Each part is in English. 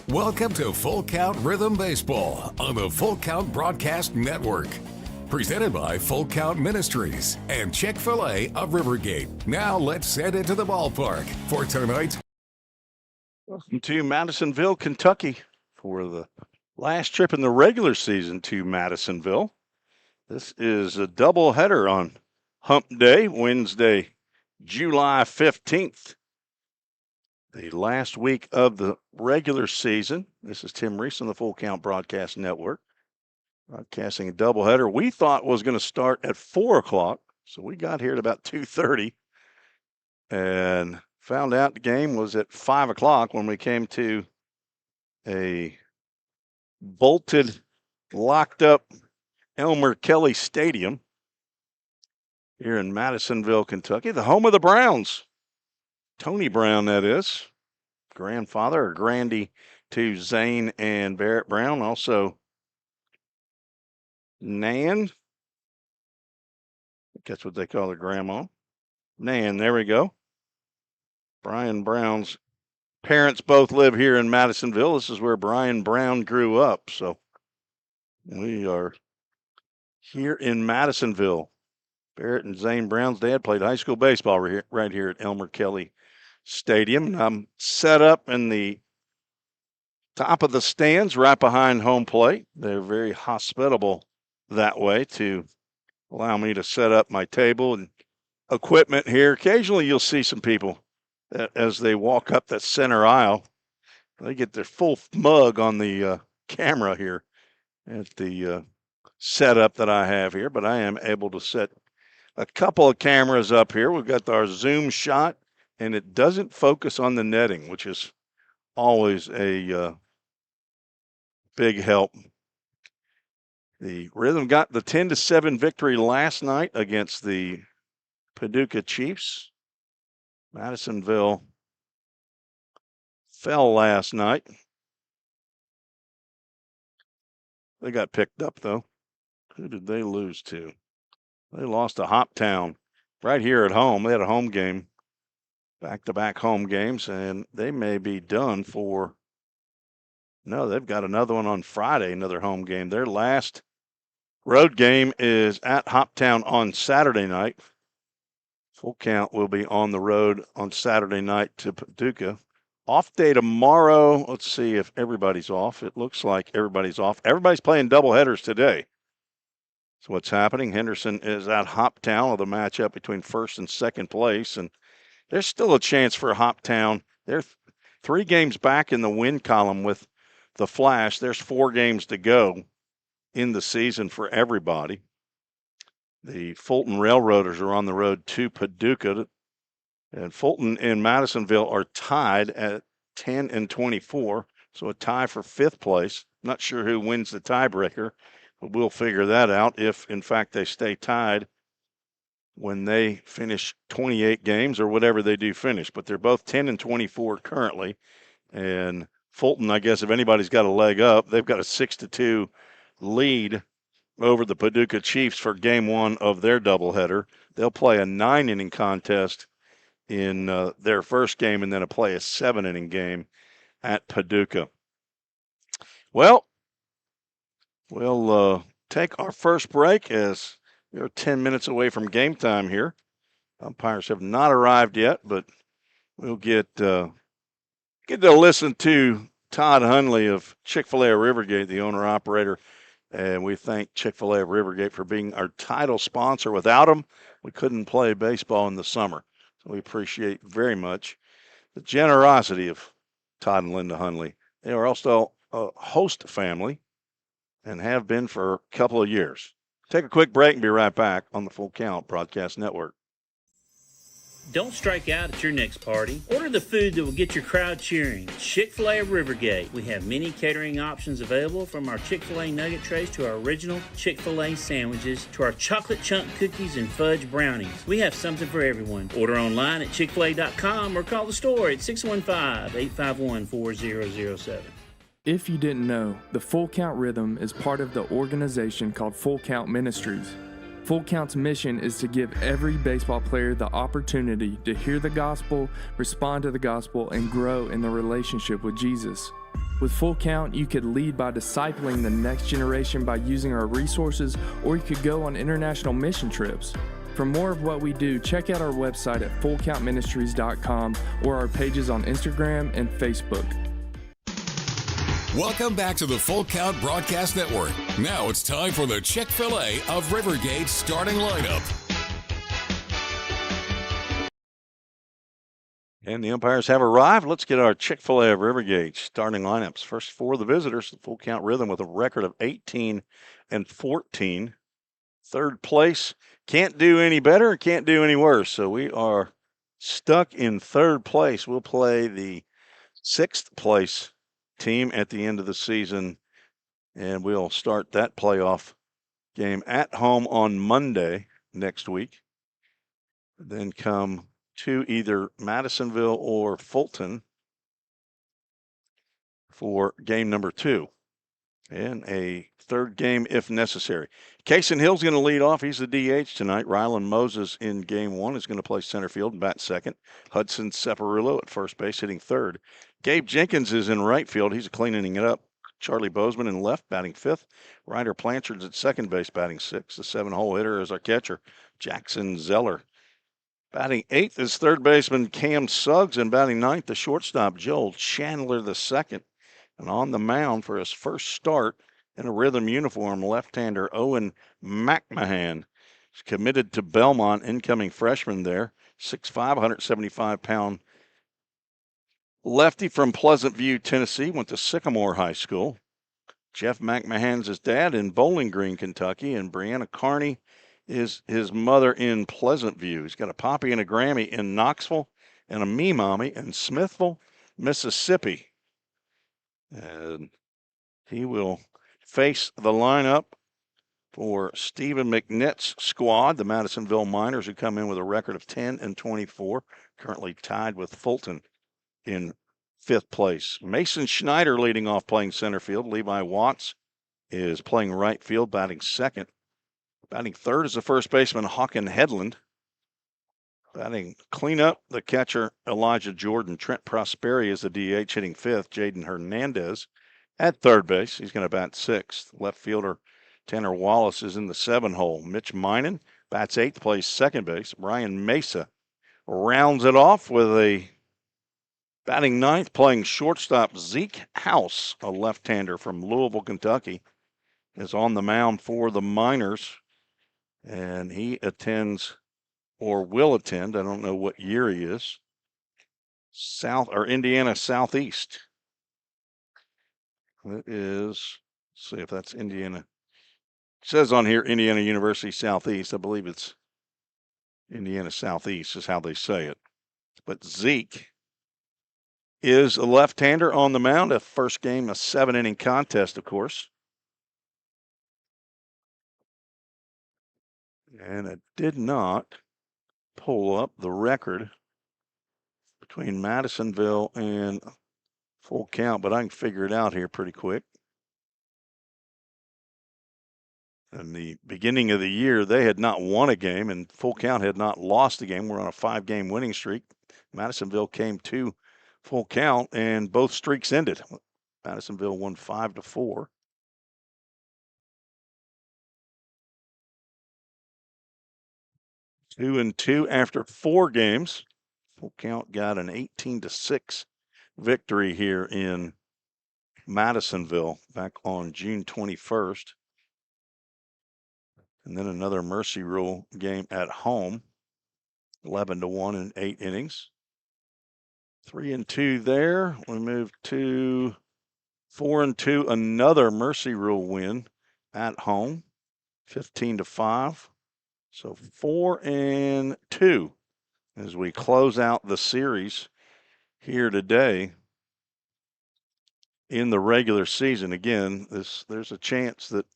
Welcome to Full Count Rhythm Baseball on the Full Count Broadcast Network. Presented by Full Count Ministries and Chick-fil-A of Rivergate. Now let's head into the ballpark for tonight's. Welcome to Madisonville, Kentucky for the last trip in the regular season to Madisonville. This is a doubleheader on Hump Day, Wednesday, July 15th. The last week of the regular season. This is Tim Reese on the Full Count Broadcast Network. Broadcasting a doubleheader we thought was going to start at 4 o'clock. So we got here at about 2:30 and found out the game was at 5 o'clock when we came to a bolted, locked up Elmer Kelly Stadium here in Madisonville, Kentucky, the home of the Browns. Tony Brown, that is, grandfather or grandy to Zane and Barrett Brown. Also, Nan, I think that's what they call their grandma. Nan, there we go. Brian Brown's parents both live here in Madisonville. This is where Brian Brown grew up. So we are here in Madisonville. Barrett and Zane Brown's dad played high school baseball right here at Elmer Kelly Stadium. I'm set up in the top of the stands right behind home plate. They're very hospitable that way to allow me to set up my table and equipment here. Occasionally you'll see some people that as they walk up that center aisle, they get their full mug on the camera here at the setup that I have here, but I am able to set a couple of cameras up here. We've got our zoom shot, and it doesn't focus on the netting, which is always a big help. The Rhythm got the 10-7 victory last night against the Paducah Chiefs. Madisonville fell last night. They got picked up, though. Who did they lose to? They lost to Hoptown right here at home. They had a home game, back-to-back home games, and they may be done for – no, they've got another one on Friday, another home game. Their last road game is at Hoptown on Saturday night. Full Count will be on the road on Saturday night to Paducah. Off day tomorrow. Let's see if everybody's off. It looks like everybody's off. Everybody's playing doubleheaders today. So what's happening? Henderson is at Hoptown with a matchup between first and second place, and there's still a chance for Hoptown. They're 3 games back in the win column with the Flash. There's 4 games to go in the season for everybody. The Fulton Railroaders are on the road to Paducah, and Fulton and Madisonville are tied at 10 and 24, so a tie for 5th place. Not sure who wins the tiebreaker, but we'll figure that out if, in fact, they stay tied when they finish 28 games or whatever they do finish. But they're both 10 and 24 currently, and Fulton, I guess if anybody's got a leg up, they've got a 6-2 lead over the Paducah Chiefs for game 1 of their doubleheader. They'll play a 9-inning contest in their first game and then play a 7-inning game at Paducah. Well, we'll take our first break as we're 10 minutes away from game time here. Umpires have not arrived yet, but we'll get to listen to Todd Hundley of Chick-fil-A of Rivergate, the owner-operator. And we thank Chick-fil-A of Rivergate for being our title sponsor. Without them, we couldn't play baseball in the summer. So we appreciate very much the generosity of Todd and Linda Hundley. They are also a host family and have been for a couple of years. Take a quick break and be right back on the Full Count Broadcast Network. Don't strike out at your next party. Order the food that will get your crowd cheering. Chick-fil-A of Rivergate. We have many catering options available, from our Chick-fil-A nugget trays to our original Chick-fil-A sandwiches to our chocolate chunk cookies and fudge brownies. We have something for everyone. Order online at chickfil-a.com or call the store at 615-851-4007. If you didn't know, the Full Count Rhythm is part of the organization called Full Count Ministries. Full Count's mission is to give every baseball player the opportunity to hear the gospel, respond to the gospel, and grow in the relationship with Jesus. With Full Count, you could lead by discipling the next generation by using our resources, or you could go on international mission trips. For more of what we do, check out our website at fullcountministries.com or our pages on Instagram and Facebook. Welcome back to the Full Count Broadcast Network. Now it's time for the Chick-fil-A of Rivergate starting lineup. And the umpires have arrived. Let's get our Chick-fil-A of Rivergate starting lineups. First for the visitors, the Full Count Rhythm with a record of 18-14. Third place, can't do any better, can't do any worse. So we are stuck in third place. We'll play the sixth place team at the end of the season, and we'll start that playoff game at home on Monday next week. Then come to either Madisonville or Fulton for game number 2 and a third game if necessary. Cason Hill's going to lead off. He's the DH tonight. Rylan Moses in game 1 is going to play center field and bat second. Hudson Separulo at first base hitting third. Gabe Jenkins is in right field. He's cleaning it up. Charlie Bozeman in left batting fifth. Ryder Blanchard's at second base batting sixth. The 7-hole hitter is our catcher, Jackson Zeller. Batting eighth is third baseman Cam Suggs, and batting ninth, the shortstop Joel Chandler II. And on the mound for his first start in a Rhythm uniform, left-hander Owen McMahon. He's committed to Belmont, incoming freshman there, 6'5", 175-pound lefty from Pleasant View, Tennessee, went to Sycamore High School. Jeff McMahon's his dad in Bowling Green, Kentucky, and Brianna Carney is his mother in Pleasant View. He's got a Poppy and a Grammy in Knoxville and a Me Mommy in Smithville, Mississippi. And he will face the lineup for Stephen McNett's squad, the Madisonville Miners, who come in with a record of 10-24, currently tied with Fulton in fifth place. Mason Schneider leading off playing center field. Levi Watts is playing right field, batting second. Batting third is the first baseman, Hawken Headland. Batting cleanup, the catcher, Elijah Jordan. Trent Prosperi is the DH, hitting fifth. Jaden Hernandez at third base. He's going to bat sixth. Left fielder, Tanner Wallace is in the 7-hole. Mitch Minen bats eighth, plays second base. Brian Mesa rounds it off with a batting ninth, playing shortstop. Zeke House, a left-hander from Louisville, Kentucky, is on the mound for the Miners. And he attends, or will attend, I don't know what year he is, Indiana Southeast. That is, let's see if that's Indiana. It says on here Indiana University Southeast. I believe it's Indiana Southeast is how they say it. But Zeke is a left-hander on the mound. A first game, a 7-inning contest, of course. And it did not pull up the record between Madisonville and Full Count, but I can figure it out here pretty quick. In the beginning of the year, they had not won a game, and Full Count had not lost a game. We're on a 5-game winning streak. Madisonville came to Full Count, and both streaks ended. Madisonville won 5-4. Two and two after 4 games. Full Count got an 18-6 victory here in Madisonville back on June 21st. And then another Mercy Rule game at home, 11-1 in 8 innings. 3-2 there. We move to 4-2, another Mercy Rule win at home, 15-5. So 4-2 as we close out the series here today in the regular season. Again, there's a chance that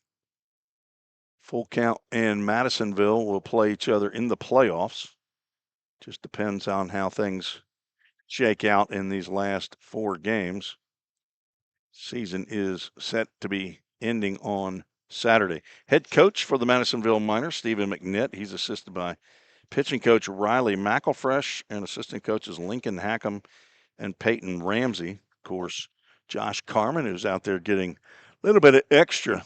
Full Count and Madisonville will play each other in the playoffs. Just depends on how things shake out in these last 4 games. Season is set to be ending on Saturday. Head coach for the Madisonville Miners, Stephen McNett. He's assisted by pitching coach Riley McElfresh and assistant coaches Lincoln Hackham and Peyton Ramsey. Of course, Josh Carmen, who's out there getting a little bit of extra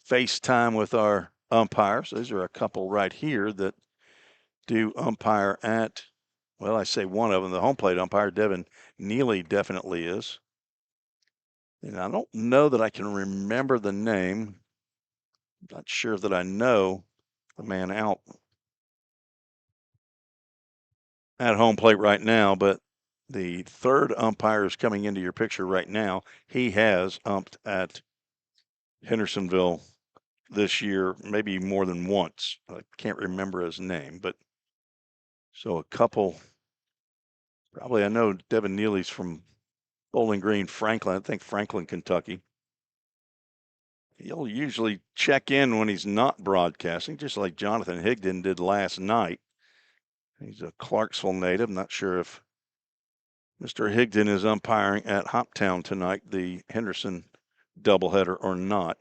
face time with our umpires. These are a couple right here that do umpire at, well, I say one of them, the home plate umpire, Devin Neely, definitely is. And I don't know that I can remember the name. Not sure that I know the man out at home plate right now, but the third umpire is coming into your picture right now. He has umped at Hendersonville this year, maybe more than once. I can't remember his name, but so a couple. Probably I know Devin Neely's from Bowling Green, Franklin. I think Franklin, Kentucky. He'll usually check in when he's not broadcasting, just like Jonathan Higdon did last night. He's a Clarksville native. Not sure if Mr. Higdon is umpiring at Hoptown tonight, the Henderson doubleheader, or not.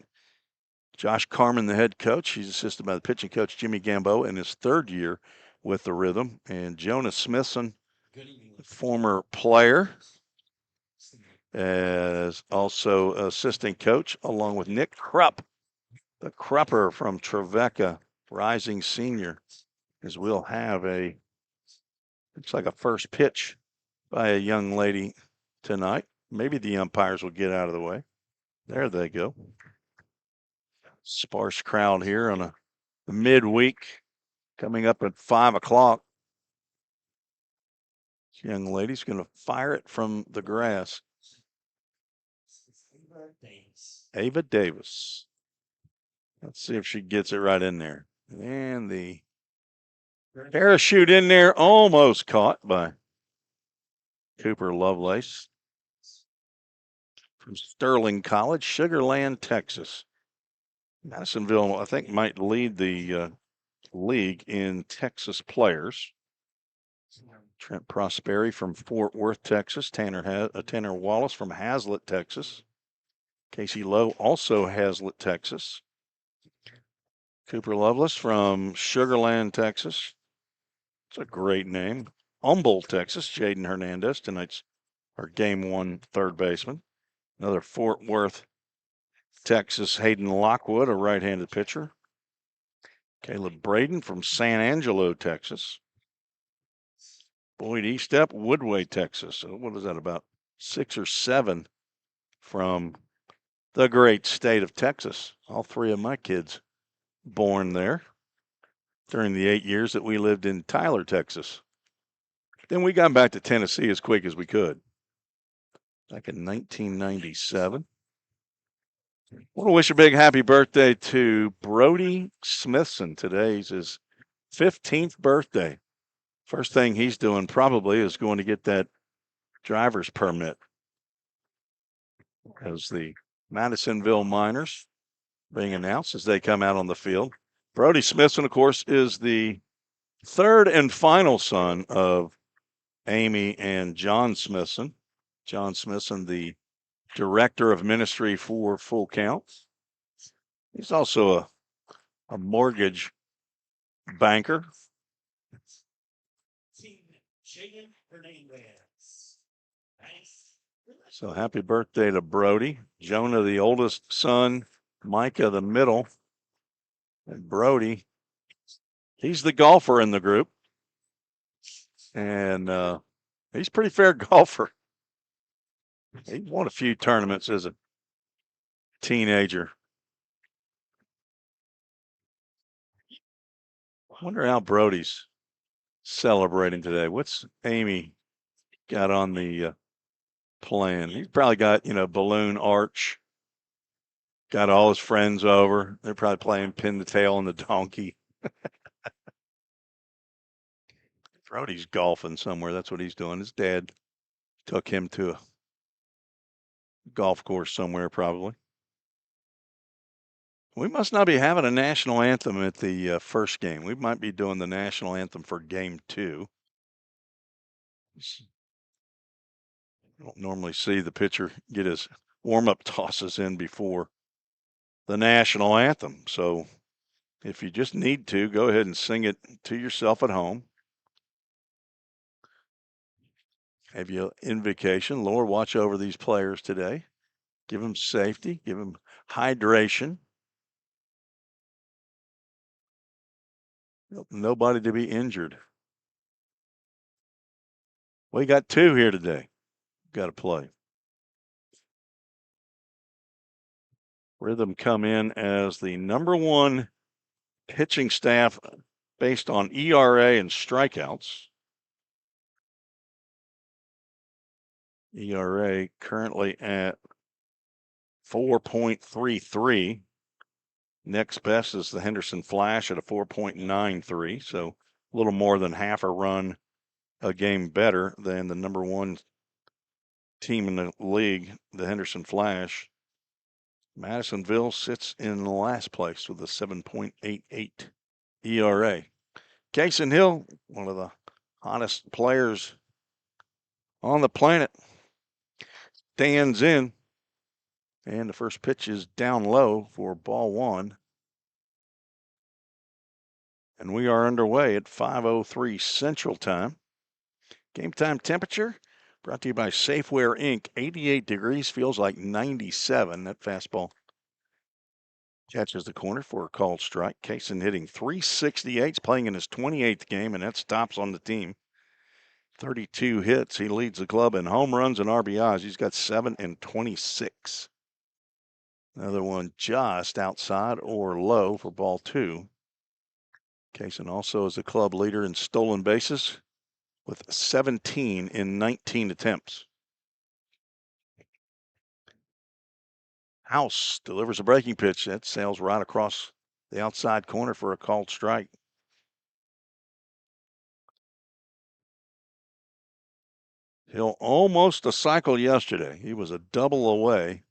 Josh Carmen, the head coach. He's assisted by the pitching coach, Jimmy Gambo, in his third year with the Rhythm. And Jonas Smithson, former player, as also assistant coach, along with Nick Krupp, the Krupper from Trevecca, rising senior, as we'll have looks like a first pitch by a young lady tonight. Maybe the umpires will get out of the way. There they go. Sparse crowd here on a midweek, coming up at 5 o'clock. This young lady's going to fire it from the grass. Ava Davis. Let's see if she gets it right in there. And the parachute in there, almost caught by Cooper Lovelace from Sterling College, Sugar Land, Texas. Madisonville, I think, might lead the league in Texas players. Trent Prosperi from Fort Worth, Texas. Tanner Wallace from Hazlet, Texas. Casey Lowe, also Hazlet, Texas. Cooper Lovelace from Sugar Land, Texas. It's a great name. Humboldt, Texas. Jaden Hernandez, tonight's our game one third baseman. Another Fort Worth, Texas, Hayden Lockwood, a right-handed pitcher. Caleb Braden from San Angelo, Texas. Boyd Eastep, Woodway, Texas. So what is that, about 6 or 7 from the great state of Texas? All 3 of my kids born there during the 8 years that we lived in Tyler, Texas. Then we got back to Tennessee as quick as we could. Back in 1997. I want to wish a big happy birthday to Brody Smithson. Today's his 15th birthday. First thing he's doing probably is going to get that driver's permit, as the Madisonville Miners being announced as they come out on the field. Brody Smithson, of course, is the third and final son of Amy and John Smithson. John Smithson, the director of ministry for Full Count. He's also a mortgage banker. So happy birthday to Brody. Jonah, the oldest son. Micah, the middle. And Brody, he's the golfer in the group. And he's a pretty fair golfer. He won a few tournaments as a teenager. I wonder how Brody's celebrating today. What's Amy got on the plan? He's probably got, balloon arch. Got all his friends over. They're probably playing pin the tail on the donkey. Brody's golfing somewhere. That's what he's doing. His dad took him to a golf course somewhere, probably. We must not be having a national anthem at the first game. We might be doing the national anthem for game 2. I don't normally see the pitcher get his warm-up tosses in before the national anthem. So if you just need to, go ahead and sing it to yourself at home. Have you invocation. Lord, watch over these players today. Give him safety, give him hydration. Nobody to be injured. We got 2 here today. Got to play. Rhythm come in as the number 1 pitching staff based on ERA and strikeouts. ERA currently at 4.33. Next best is the Henderson Flash at a 4.93. So a little more than half a run a game better than the number 1 team in the league, the Henderson Flash. Madisonville sits in last place with a 7.88 ERA. Casey Hill, one of the hottest players on the planet, stands in. And the first pitch is down low for ball 1. And we are underway at 5:03 Central Time. Game time temperature brought to you by Safeware Inc. 88 degrees, feels like 97. That fastball catches the corner for a called strike. Kaysen hitting .368, playing in his 28th game, and that stops on the team. 32 hits. He leads the club in home runs and RBIs. He's got 7 and 26. Another one just outside or low for ball 2. Kaysen also is the club leader in stolen bases with 17 in 19 attempts. House delivers a breaking pitch that sails right across the outside corner for a called strike. Hill almost a cycle yesterday. He was a double away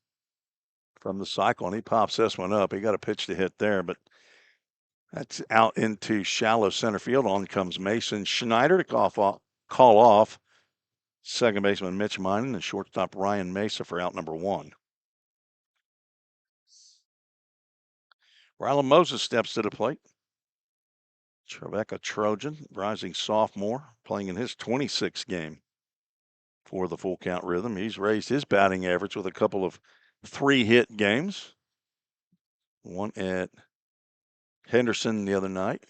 from the cycle, and he pops this one up. He got a pitch to hit there, but that's out into shallow center field. On comes Mason Schneider to call off second baseman Mitch Minen and shortstop Ryan Mesa for out number 1. Rylan Moses steps to the plate. Trevecca Trojan, rising sophomore, playing in his 26th game for the Full Count Rhythm. He's raised his batting average with a couple of 3-hit games. One at Henderson the other night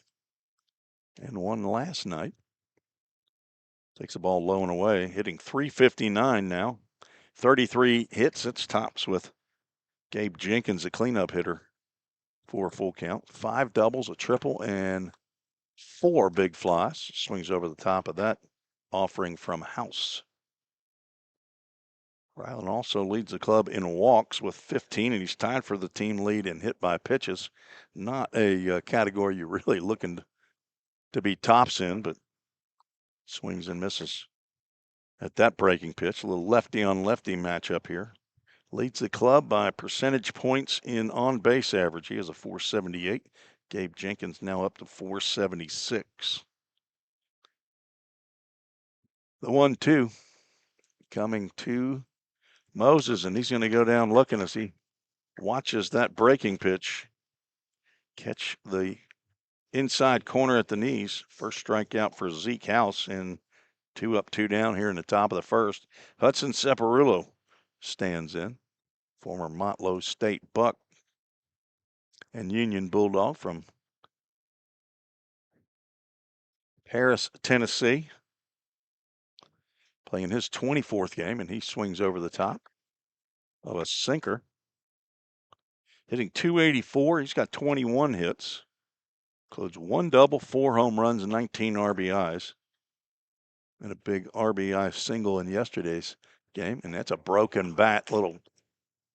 and one last night. Takes the ball low and away, hitting .359 now. 33 hits. It's tops with Gabe Jenkins, a cleanup hitter for a full count. 5 doubles, a triple, and 4 big flies. Swings over the top of that offering from House. Rylan also leads the club in walks with 15, and he's tied for the team lead in hit by pitches. Not a category you're really looking to be tops in, but swings and misses at that breaking pitch. A little lefty on lefty matchup here. Leads the club by percentage points in on-base average. He has a .478. Gabe Jenkins now up to .476. The 1-2 coming to Moses, and he's going to go down looking as he watches that breaking pitch catch the inside corner at the knees. First strikeout for Zeke House, and 2 up, 2 down here in the top of the first. Hudson Separullo stands in, former Motlow State Buck and Union Bulldog from Paris, Tennessee. Playing his 24th game, and he swings over the top of a sinker. Hitting .284. He's got 21 hits. Includes 1 double, 4 home runs, and 19 RBIs. And a big RBI single in yesterday's game. And that's a broken bat. Little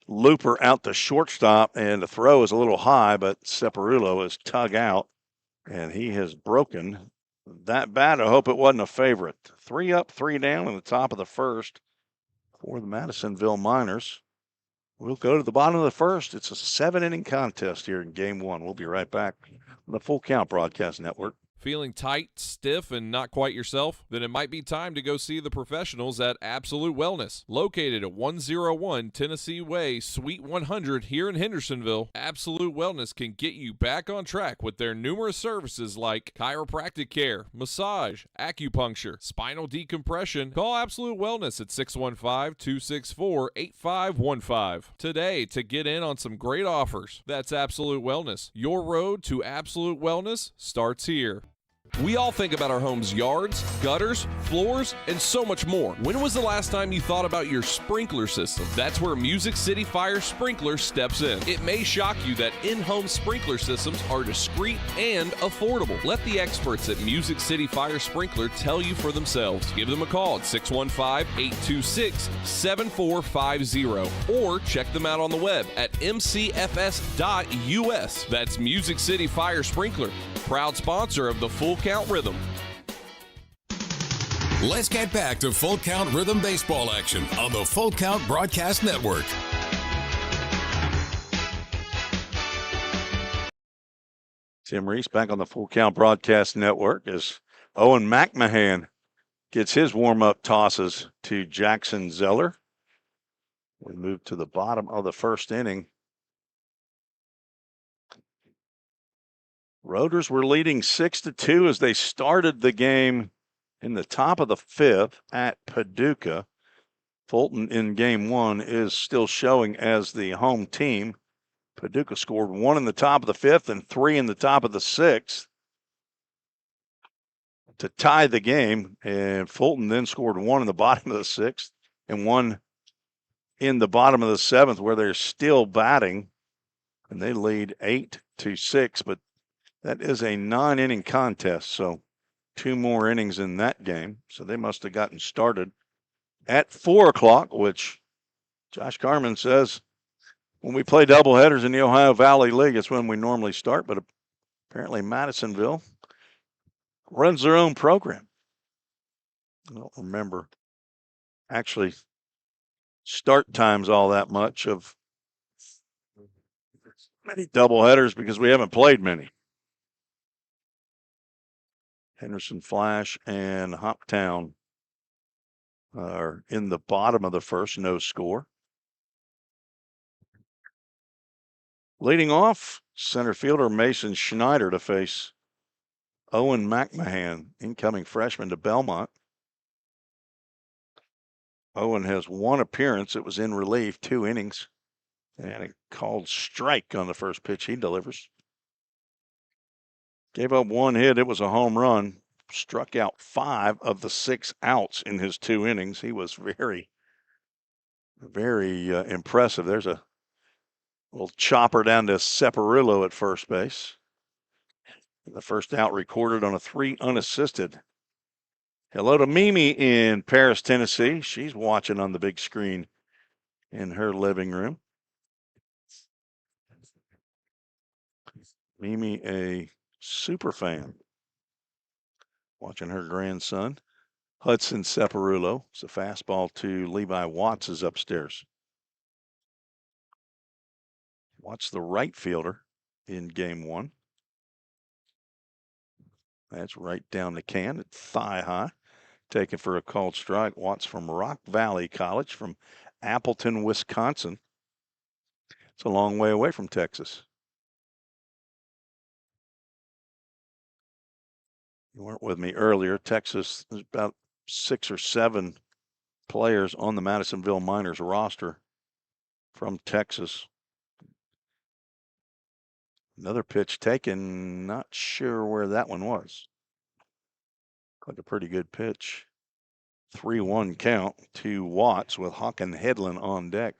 looper out to shortstop, and the throw is a little high, but Separullo is tug out, and he has broken that bat. I hope it wasn't a favorite. 3 up, 3 down in the top of the first for the Madisonville Miners. We'll go to the bottom of the first. It's a 7-inning contest here in Game 1. We'll be right back on the Full Count Broadcast Network. Feeling tight, stiff, and not quite yourself? Then it might be time to go see the professionals at Absolute Wellness. Located at 101 Tennessee Way, Suite 100 here in Hendersonville, Absolute Wellness can get you back on track with their numerous services like chiropractic care, massage, acupuncture, spinal decompression. Call Absolute Wellness at 615-264-8515 today to get in on some great offers. That's Absolute Wellness. Your road to absolute wellness starts here. We all think about our home's yards, gutters, floors, and so much more. When was the last time you thought about your sprinkler system? That's where Music City Fire Sprinkler steps in. It may shock you that in-home sprinkler systems are discreet and affordable. Let the experts at Music City Fire Sprinkler tell you for themselves. Give them a call at 615-826-7450 or check them out on the web at mcfs.us. That's Music City Fire Sprinkler, proud sponsor of the Full Count Rhythm. Let's get back to Full Count Rhythm baseball action on the Full Count Broadcast Network. Tim Reese back on the Full Count Broadcast Network as Owen McMahon gets his warm-up tosses to Jackson Zeller. We move to the bottom of the first inning. Rotors were leading 6-2 as they started the game in the top of the fifth at Paducah. Fulton in game one is still showing as the home team. Paducah scored 1 in the top of the fifth and 3 in the top of the sixth to tie the game. And Fulton then scored 1 in the bottom of the sixth and 1 in the bottom of the seventh, where they're still batting. And they lead 8-6, but that is a 9-inning contest, so 2 more innings in that game. So they must have gotten started at 4 o'clock, which Josh Carman says when we play doubleheaders in the Ohio Valley League, it's when we normally start. But apparently Madisonville runs their own program. I don't remember actually start times all that much of many doubleheaders because we haven't played many. Henderson Flash and Hoptown are in the bottom of the first, no score. Leading off, center fielder Mason Schneider to face Owen McMahon, incoming freshman to Belmont. Owen has 1 appearance. It was in relief, 2 innings, and a called strike on the first pitch he delivers. Gave up 1 hit. It was a home run. Struck out 5 of the 6 outs in his 2 innings. He was very, very impressive. There's a little chopper down to Separillo at first base. The first out recorded on a 3 unassisted. Hello to Mimi in Paris, Tennessee. She's watching on the big screen in her living room. Mimi, a super fan, watching her grandson, Hudson Separulo. It's a fastball to Levi Watts is upstairs. Watts, the right fielder in game one. That's right down the can at thigh high. Taken for a called strike. Watts from Rock Valley College from Appleton, Wisconsin. It's a long way away from Texas. You weren't with me earlier. Texas, there's about 6 or 7 players on the Madisonville Miners roster from Texas. Another pitch taken, not sure where that one was. Like a pretty good pitch. 3-1 count to Watts with Hawken Headland on deck.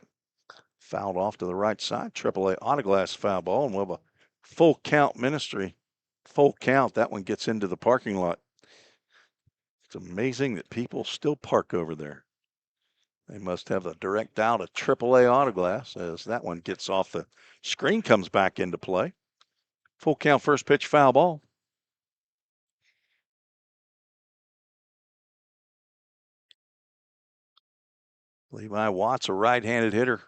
Fouled off to the right side. AAA autoglass foul ball, and we'll have a full count ministry. Full count. That one gets into the parking lot. It's amazing that people still park over there. They must have a direct out of AAA autoglass as that one gets off the screen, comes back into play. Full count, first pitch, foul ball. Levi Watts, a right-handed hitter.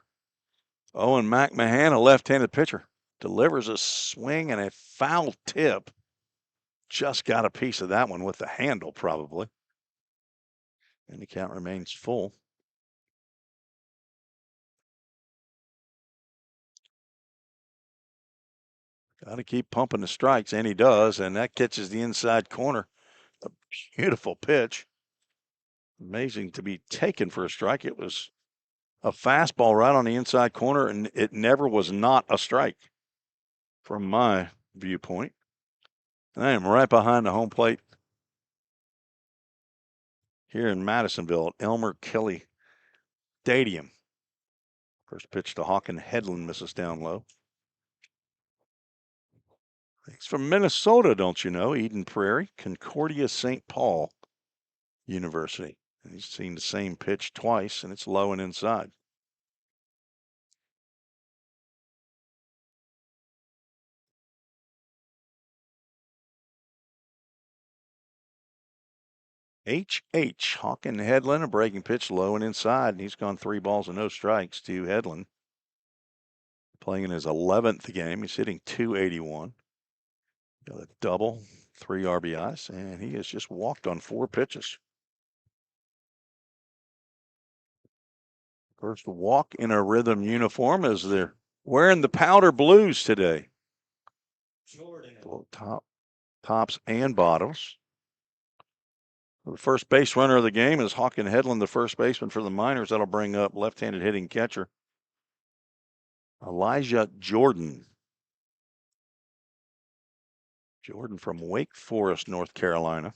Owen McMahon, a left-handed pitcher. Delivers a swing and a foul tip just got a piece of that one with the handle, probably. And the count remains full. Got to keep pumping the strikes, and he does, and that catches the inside corner. A beautiful pitch. Amazing to be taken for a strike. It was a fastball right on the inside corner, and it never was not a strike from my viewpoint. And I am right behind the home plate here in Madisonville at Elmer Kelly Stadium. First pitch to Hawken Headland, misses down low. He's from Minnesota, don't you know? Eden Prairie, Concordia St. Paul University. And he's seen the same pitch twice, and it's low and inside. H.H. Hawken Headland, a breaking pitch low and inside, and he's gone 3 balls and no strikes to Headland. Playing in his 11th game, he's hitting .281. Got a double, 3 RBIs, and he has just walked on 4 pitches. First walk in a Rhythm uniform as they're wearing the powder blues today. Tops and bottoms. The first base runner of the game is Hawken Headland, the first baseman for the Miners. That'll bring up left-handed hitting catcher Elijah Jordan. Jordan from Wake Forest, North Carolina.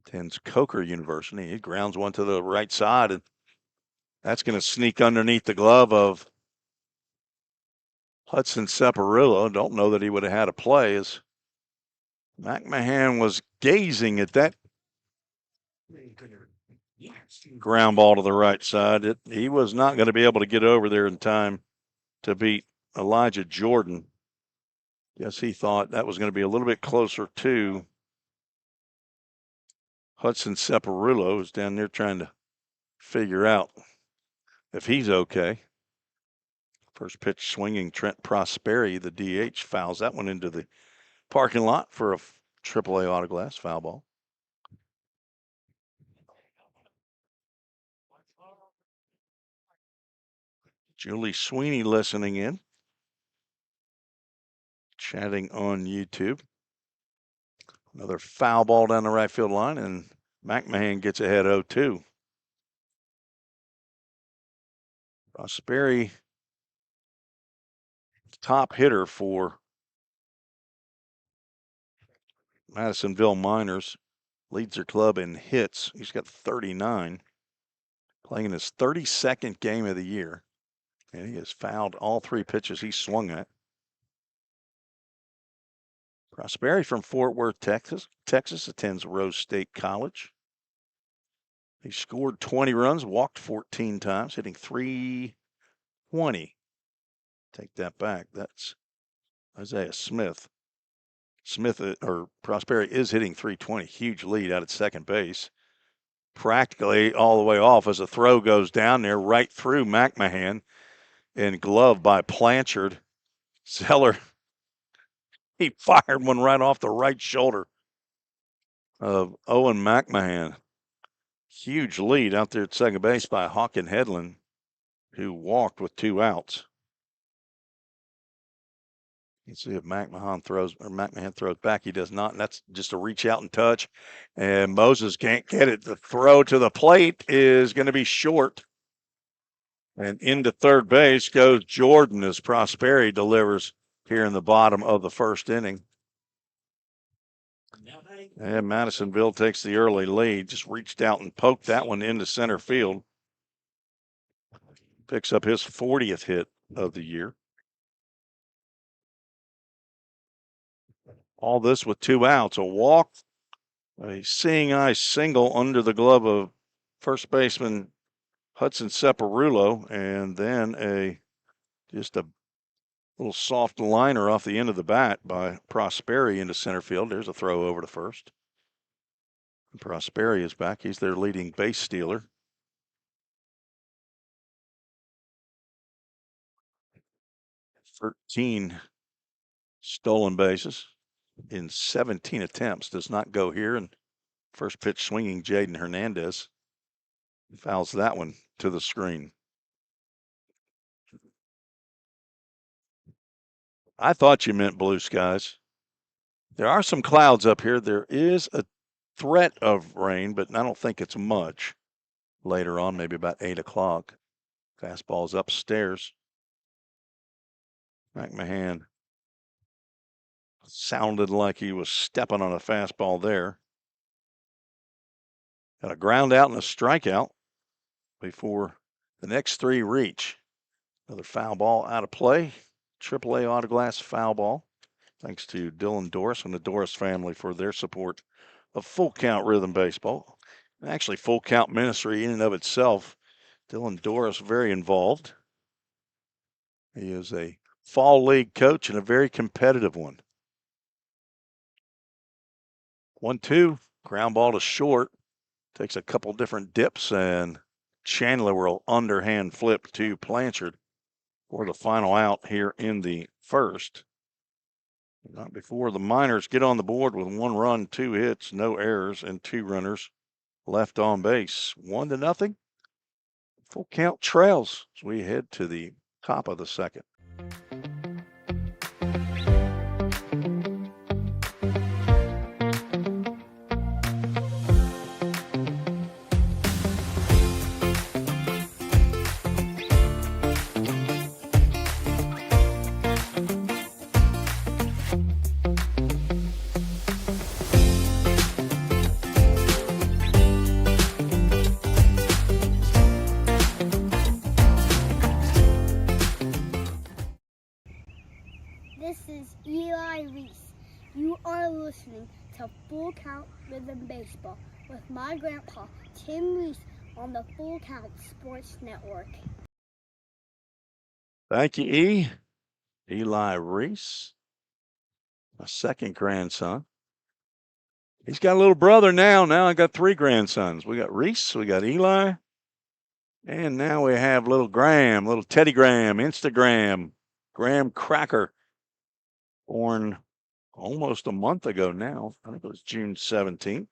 Attends Coker University. He grounds one to the right side, and that's going to sneak underneath the glove of Hudson Saparillo. Don't know that he would have had a play as McMahon was gazing at that ground ball to the right side. He was not going to be able to get over there in time to beat Elijah Jordan. Guess he thought that was going to be a little bit closer to Hudson Saparillo, who's down there trying to figure out if he's okay. First pitch swinging Trent Prosperi, the DH, fouls that one into the parking lot for a AAA autoglass foul ball. Julie Sweeney listening in, chatting on YouTube. Another foul ball down the right field line, and McMahon gets ahead 0-2. Prosperi, top hitter for Madisonville Miners, leads their club in hits. He's got 39, playing in his 32nd game of the year. And he has fouled all 3 pitches he swung at. Prosperi from Fort Worth, Texas, attends Rose State College. He scored 20 runs, walked 14 times, hitting .320. Take that back. That's Isaiah Smith. Prosperi is hitting .320. Huge lead out at second base. Practically all the way off as a throw goes down there right through McMahon and gloved by Blanchard. Zeller, he fired one right off the right shoulder of Owen McMahon. Huge lead out there at second base by Hawken Headland, who walked with 2 outs. Let's see if McMahon throws back. He does not, and that's just a reach out and touch. And Moses can't get it. The throw to the plate is going to be short. And into third base goes Jordan as Prosperi delivers here in the bottom of the first inning. And Madisonville takes the early lead. Just reached out and poked that one into center field. Picks up his 40th hit of the year. All this with 2 outs. A walk, a seeing eye single under the glove of first baseman Hudson Saparillo, and then just a little soft liner off the end of the bat by Prosperi into center field. There's a throw over to first. Prosperi is back. He's their leading base stealer. stolen bases in 17 attempts. Does not go here. And first pitch swinging, Jaden Hernandez fouls that one to the screen. I thought you meant blue skies. There are some clouds up here. There is a threat of rain, but I don't think it's much. Later on, maybe about 8 o'clock. Fastball's upstairs. McMahon sounded like he was stepping on a fastball there. Got a ground out and a strikeout before the next 3 reach. Another foul ball out of play. AAA Autoglass foul ball. Thanks to Dylan Doris and the Doris family for their support of Full Count Rhythm Baseball. Actually, Full Count Ministry in and of itself. Dylan Doris very involved. He is a fall league coach and a very competitive one. 1-2, ground ball to short. Takes a couple different dips, and Chandler will underhand flip to Blanchard for the final out here in the first. Not before the Miners get on the board with 1 run, 2 hits, no errors, and 2 runners left on base. 1-0. Full Count trails as we head to the top of the second. This is Eli Reese. You are listening to Full Count Rhythm Baseball with my grandpa, Tim Reese, on the Full Count Sports Network. Thank you, E. Eli Reese, my second grandson. He's got a little brother now. Now I got 3 grandsons. We got Reese, we got Eli, and now we have little Graham, little Teddy Graham, Instagram, Graham Cracker, born almost a month ago now. I think it was June 17th.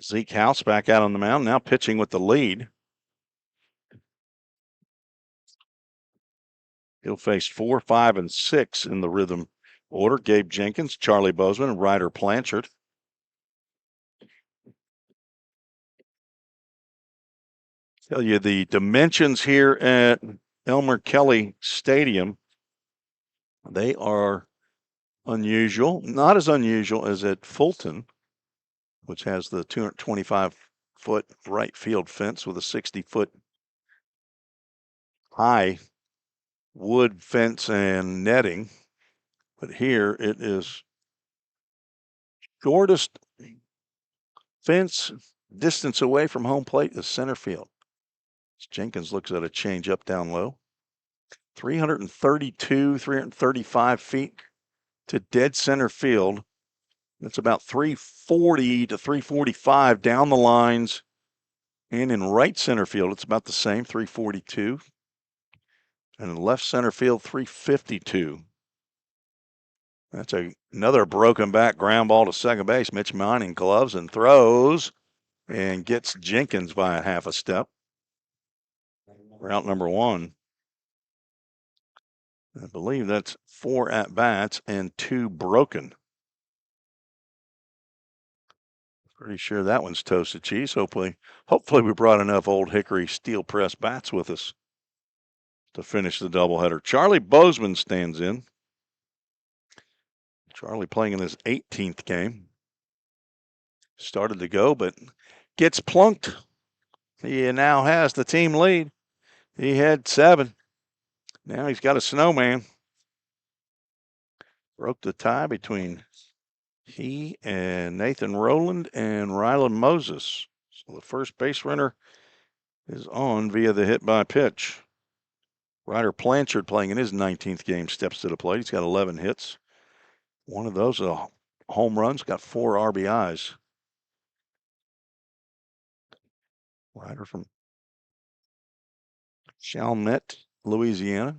Zeke House back out on the mound, now pitching with the lead. He'll face 4, 5, and 6 in the rhythm order. Gabe Jenkins, Charlie Bozeman, and Ryder Blanchard. Tell you the dimensions here at Elmer Kelly Stadium, they are unusual. Not as unusual as at Fulton, which has the 225-foot right field fence with a 60-foot high wood fence and netting. But here it is shortest fence distance away from home plate is center field. Jenkins looks at a change up down low. 332, 335 feet to dead center field. It's about 340 to 345 down the lines. And in right center field, it's about the same, 342. And in left center field, 352. That's another broken back ground ball to second base. Mitch Mining gloves and throws and gets Jenkins by a half a step. Route number 1. I believe that's 4 at-bats and 2 broken. Pretty sure that one's toasted cheese. Hopefully we brought enough Old Hickory steel press bats with us to finish the doubleheader. Charlie Bozeman stands in. Charlie playing in his 18th game. Started to go, but gets plunked. He now has the team lead. He had 7. Now he's got a snowman. Broke the tie between he and Nathan Rowland and Rylan Moses. So the first base runner is on via the hit by pitch. Ryder Blanchard playing in his 19th game steps to the plate. He's got 11 hits. One of those home runs, got 4 RBIs. Ryder from Chalmette, Louisiana,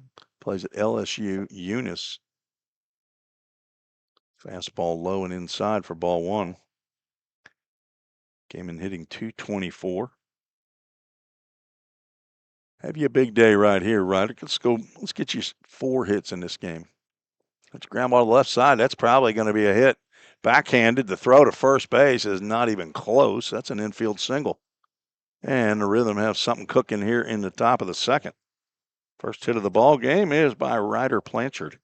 Plays at LSU Eunice. Fastball low and inside for ball one. Came in hitting .224. Have you a big day right here, Ryder? Let's get you 4 hits in this game. That's ground ball to the left side. That's probably going to be a hit. Backhanded. The throw to first base is not even close. That's an infield single. And the Rhythm have something cooking here in the top of the second. First hit of the ball game is by Ryder Blanchard.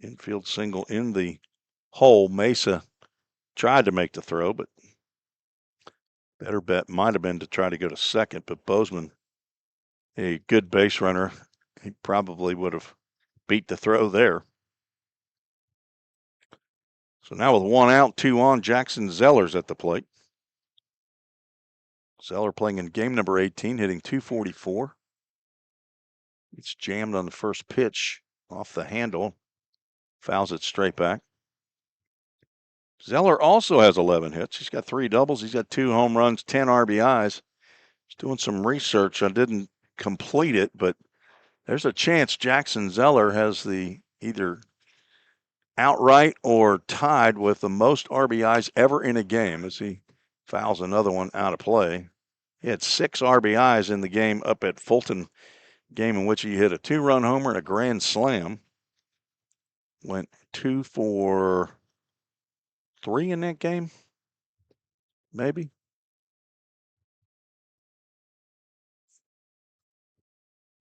Infield single in the hole. Mesa tried to make the throw, but better bet might have been to try to go to second. But Bozeman, a good base runner, he probably would have beat the throw there. So now with 1 out, 2 on, Jackson Zeller's at the plate. Zeller playing in game number 18, hitting .244. It's jammed on the first pitch off the handle. Fouls it straight back. Zeller also has 11 hits. He's got 3 doubles. He's got 2 home runs, 10 RBIs. He's doing some research. I didn't complete it, but there's a chance Jackson Zeller has the either outright or tied with the most RBIs ever in a game as he fouls another one out of play. He had 6 RBIs in the game up at Fulton, game in which he hit a 2-run homer and a grand slam. Went 2 for 3 in that game, maybe.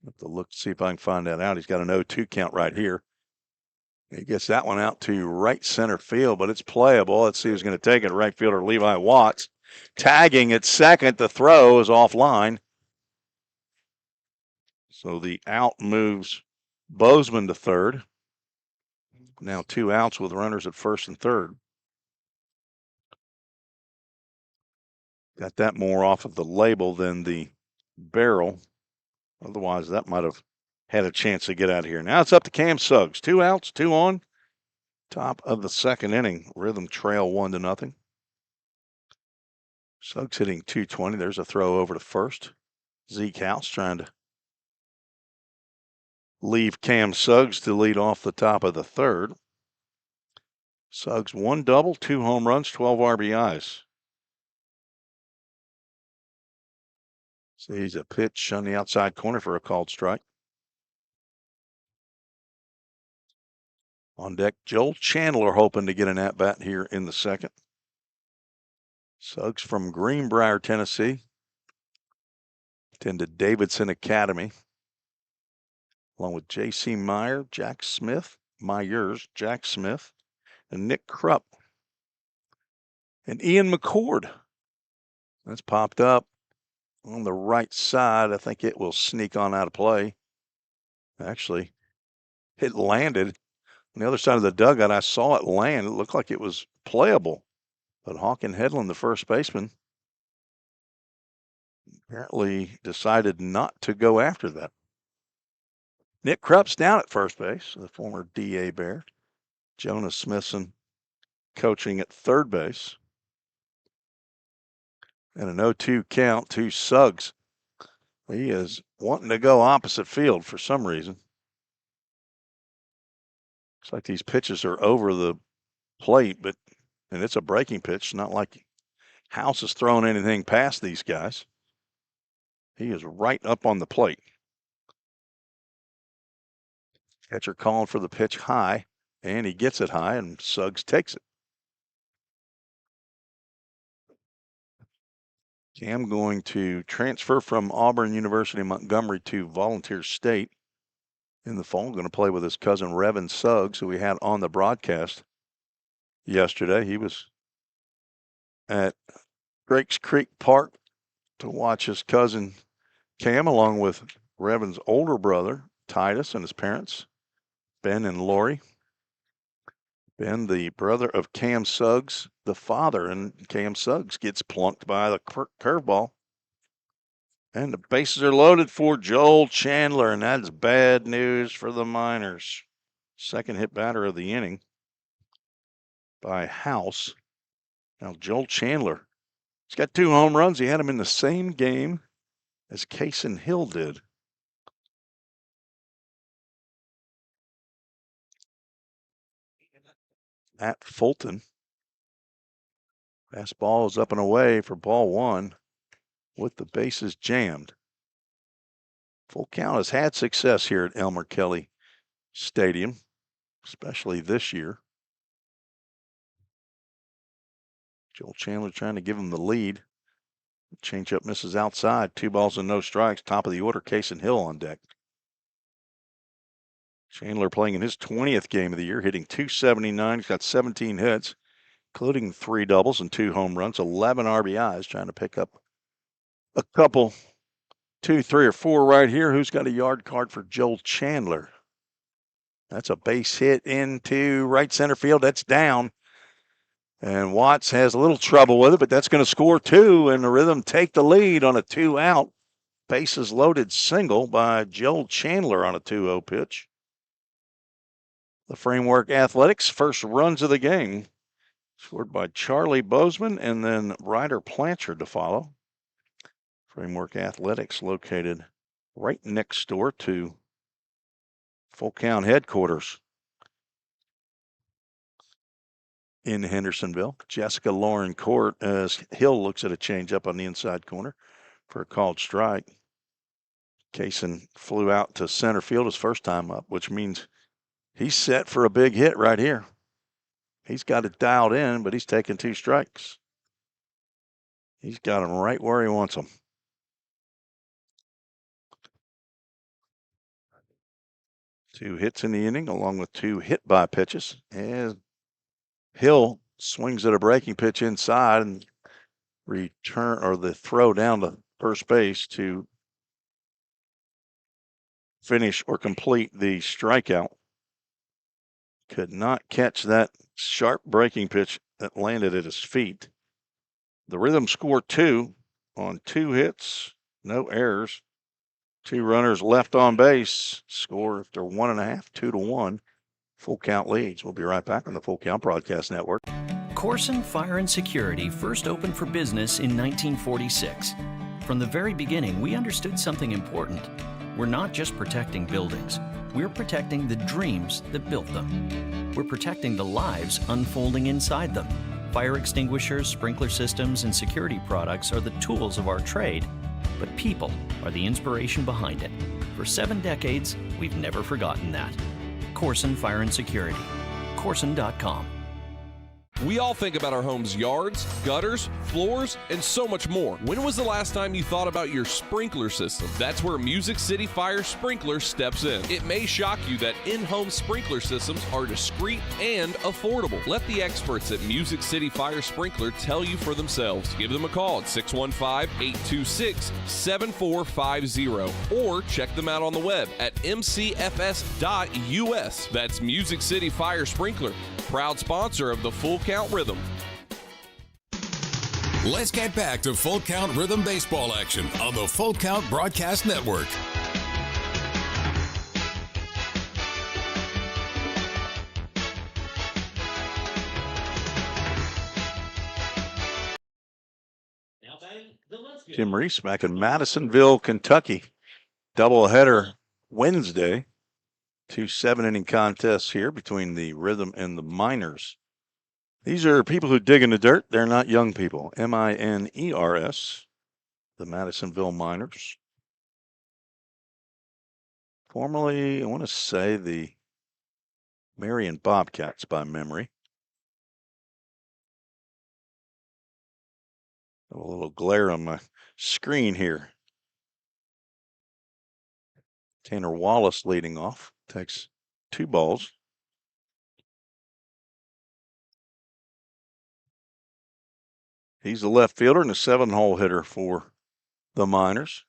Have to look, see if I can find that out. He's got an 0-2 count right here. He gets that one out to right center field, but it's playable. Let's see who's going to take it. Right fielder Levi Watts. Tagging at second. The throw is offline. So the out moves Bozeman to third. Now 2 outs with runners at first and third. Got that more off of the label than the barrel. Otherwise, that might have had a chance to get out of here. Now it's up to Cam Suggs. 2 outs, 2 on. Top of the second inning. Rhythm trail 1-0. Suggs hitting .220. There's a throw over to first. Zeke House trying to leave Cam Suggs to lead off the top of the third. Suggs 1 double, 2 home runs, 12 RBIs. Sees a pitch on the outside corner for a called strike. On deck, Joel Chandler hoping to get an at-bat here in the second. Suggs from Greenbrier, Tennessee. Attended Davidson Academy. Along with J.C. Myers, Jack Smith, and Nick Krupp. And Ian McCord. That's popped up on the right side. I think it will sneak on out of play. Actually, it landed on the other side of the dugout. I saw it land. It looked like it was playable. But Hawken Hedlund, the first baseman, apparently decided not to go after that. Nick Krupp's down at first base, the former D.A. Bear. Jonas Smithson coaching at third base. And an 0-2 count to Suggs. He is wanting to go opposite field for some reason. Looks like these pitches are over the plate, and it's a breaking pitch. Not like House is throwing anything past these guys. He is right up on the plate. Catcher calling for the pitch high, and he gets it high, and Suggs takes it. Cam going to transfer from Auburn University Montgomery to Volunteer State in the fall. Going to play with his cousin Revin Suggs, who we had on the broadcast yesterday. He was at Drakes Creek Park to watch his cousin Cam, along with Revin's older brother Titus and his parents, Ben and Lori. Ben, the brother of Cam Suggs, the father, and Cam Suggs gets plunked by the curveball. And the bases are loaded for Joel Chandler, and that's bad news for the Miners. Second hit batter of the inning by House. Now Joel Chandler, he's got 2 home runs. He had them in the same game as Kaysen Hill did. at Fulton. Fastball is up and away for ball one with the bases jammed. Full Count has had success here at Elmer Kelly Stadium, especially this year. Joel Chandler trying to give him the lead. Changeup misses outside. 2 balls and no strikes. Top of the order, Kason Hill on deck. Chandler playing in his 20th game of the year, hitting .279. He's got 17 hits, including 3 doubles and 2 home runs, 11 RBIs, trying to pick up a couple, 2, 3, or 4 right here. Who's got a yard card for Joel Chandler? That's a base hit into right center field. That's down. And Watts has a little trouble with it, but that's going to score 2, and the Rhythm take the lead on a 2-out. Bases loaded single by Joel Chandler on a 2-0 pitch. The Framework Athletics first runs of the game, scored by Charlie Bozeman and then Ryder Blanchard to follow. Framework Athletics located right next door to Full Count headquarters in Hendersonville. Jessica Lauren Court as Hill looks at a changeup on the inside corner for a called strike. Kaysen flew out to center field his first time up, which means he's set for a big hit right here. He's got it dialed in, but he's taking 2 strikes. He's got him right where he wants him. Two hits in the inning, along with 2 hit by pitches. And Hill swings at a breaking pitch inside and return or the throw down to first base to finish or complete the strikeout. Could not catch that sharp breaking pitch that landed at his feet. The Rhythm scored 2 on 2 hits, no errors. 2 runners left on base. Score after 1.5, 2-1. Full Count leads. We'll be right back on the Full Count Broadcast Network. Corson Fire and Security first opened for business in 1946. From the very beginning, we understood something important. We're not just protecting buildings. We're protecting the dreams that built them. We're protecting the lives unfolding inside them. Fire extinguishers, sprinkler systems, and security products are the tools of our trade, but people are the inspiration behind it. For 7 decades, we've never forgotten that. Corson Fire and Security. Corson.com. We all think about our home's yards, gutters, floors, and so much more. When was the last time you thought about your sprinkler system? That's where Music City Fire Sprinkler steps in. It may shock you that in-home sprinkler systems are discreet and affordable. Let the experts at Music City Fire Sprinkler tell you for themselves. Give them a call at 615-826-7450 or check them out on the web at mcfs.us. That's Music City Fire Sprinkler, proud sponsor of the Full Count Rhythm. Let's get back to Full Count Rhythm baseball action on the Full Count Broadcast Network. Tim Reese back in Madisonville, Kentucky. Doubleheader Wednesday. 2 7-inning contests here between the Rhythm and the Miners. These are people who dig in the dirt. They're not young people. Miners, the Madisonville Miners. Formerly, I want to say the Marion Bobcats by memory. A little glare on my screen here. Tanner Wallace leading off. Takes 2 balls. He's the left fielder and a 7-hole hitter for the Miners.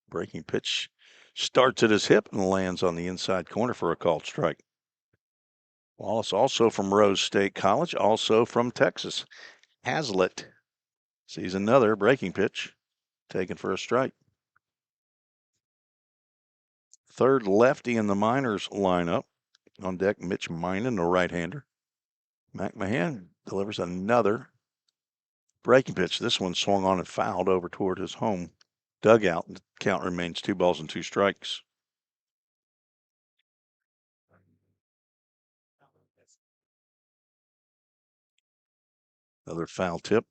Breaking pitch starts at his hip and lands on the inside corner for a called strike. Wallace also from Rose State College, also from Texas. Hazlitt sees another breaking pitch taken for a strike. Third lefty in the Miners lineup. On deck, Mitch Minan, the right-hander. McMahon delivers another breaking pitch. This one swung on and fouled over toward his home dugout. The count remains 2 balls and 2 strikes. Another foul tip.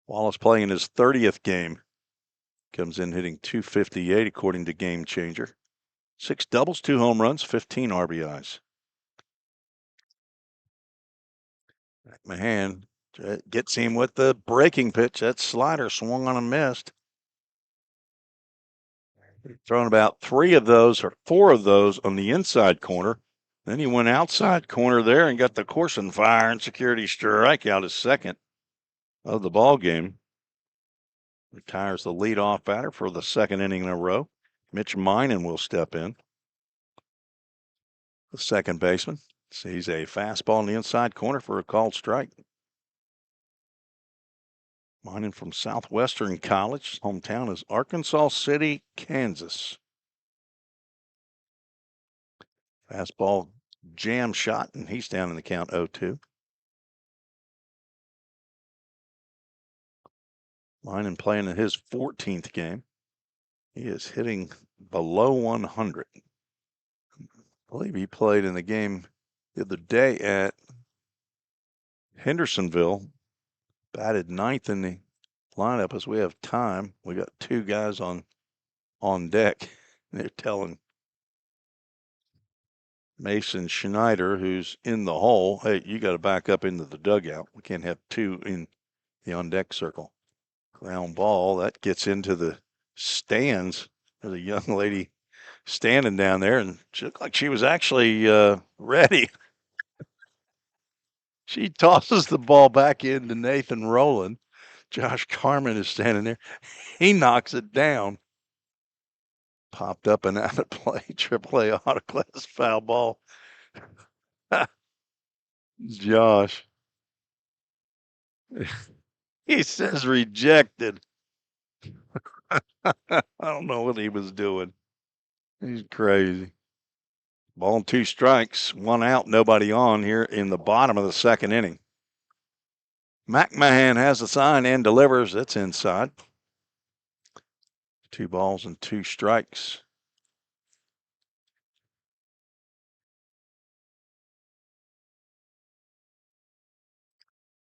Wallace playing his 30th game. Comes in hitting .258 according to Game Changer. 6 doubles, 2 home runs, 15 RBIs. McMahon gets him with the breaking pitch. That slider swung on and missed. Thrown about 3 of those or 4 of those on the inside corner. Then he went outside corner there and got the Corson fire and security strikeout, his second of the ball game. Retires the leadoff batter for the second inning in a row. Mitch Minen will step in. The second baseman sees a fastball in the inside corner for a called strike. Minen from Southwestern College. Hometown is Arkansas City, Kansas. Fastball jam shot, and he's down in the count 0-2. Minen playing in his 14th game. He is hitting below 100. I believe he played in the game the other day at Hendersonville. Batted 9th in the lineup. As we have time, we got 2 guys on deck. They're telling Mason Schneider, who's in the hole, hey, you got to back up into the dugout. We can't have 2 in the on-deck circle. Ground ball, that gets into the stands. There's a young lady standing down there, and she looked like she was actually ready. She tosses the ball back into Nathan Rowland. Josh Carmen is standing there. He knocks it down. Popped up and out of play. AAA autoclass foul ball. Josh. He says rejected. I don't know what he was doing. He's crazy. Ball and 2 strikes, 1 out, nobody on here in the bottom of the second inning. McMahon has the sign and delivers. It's inside. 2 balls and 2 strikes.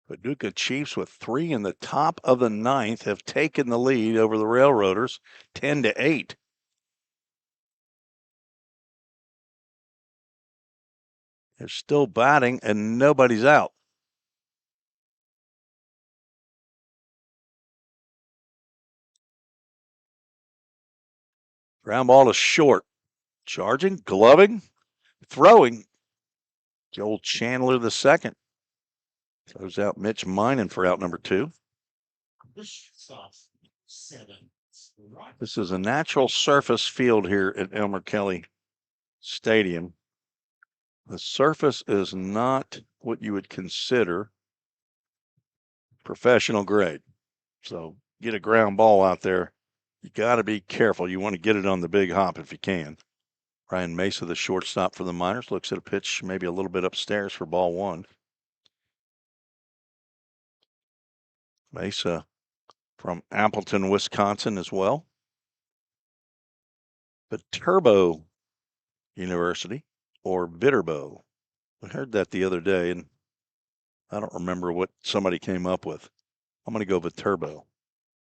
Paducah Chiefs with 3 in the top of the 9th have taken the lead over the Railroaders 10-8. They're still batting and nobody's out. Ground ball is short. Charging, gloving, throwing. Joel Chandler the second. Throws out Mitch Minen for out number 2. This is a natural surface field here at Elmer Kelly Stadium. The surface is not what you would consider professional grade. So get a ground ball out there. You got to be careful. You want to get it on the big hop if you can. Ryan Mesa, the shortstop for the Miners, looks at a pitch maybe a little bit upstairs for ball 1. Mesa from Appleton, Wisconsin as well. Viterbo University or Viterbo. I heard that the other day, and I don't remember what somebody came up with. I'm going to go Viterbo.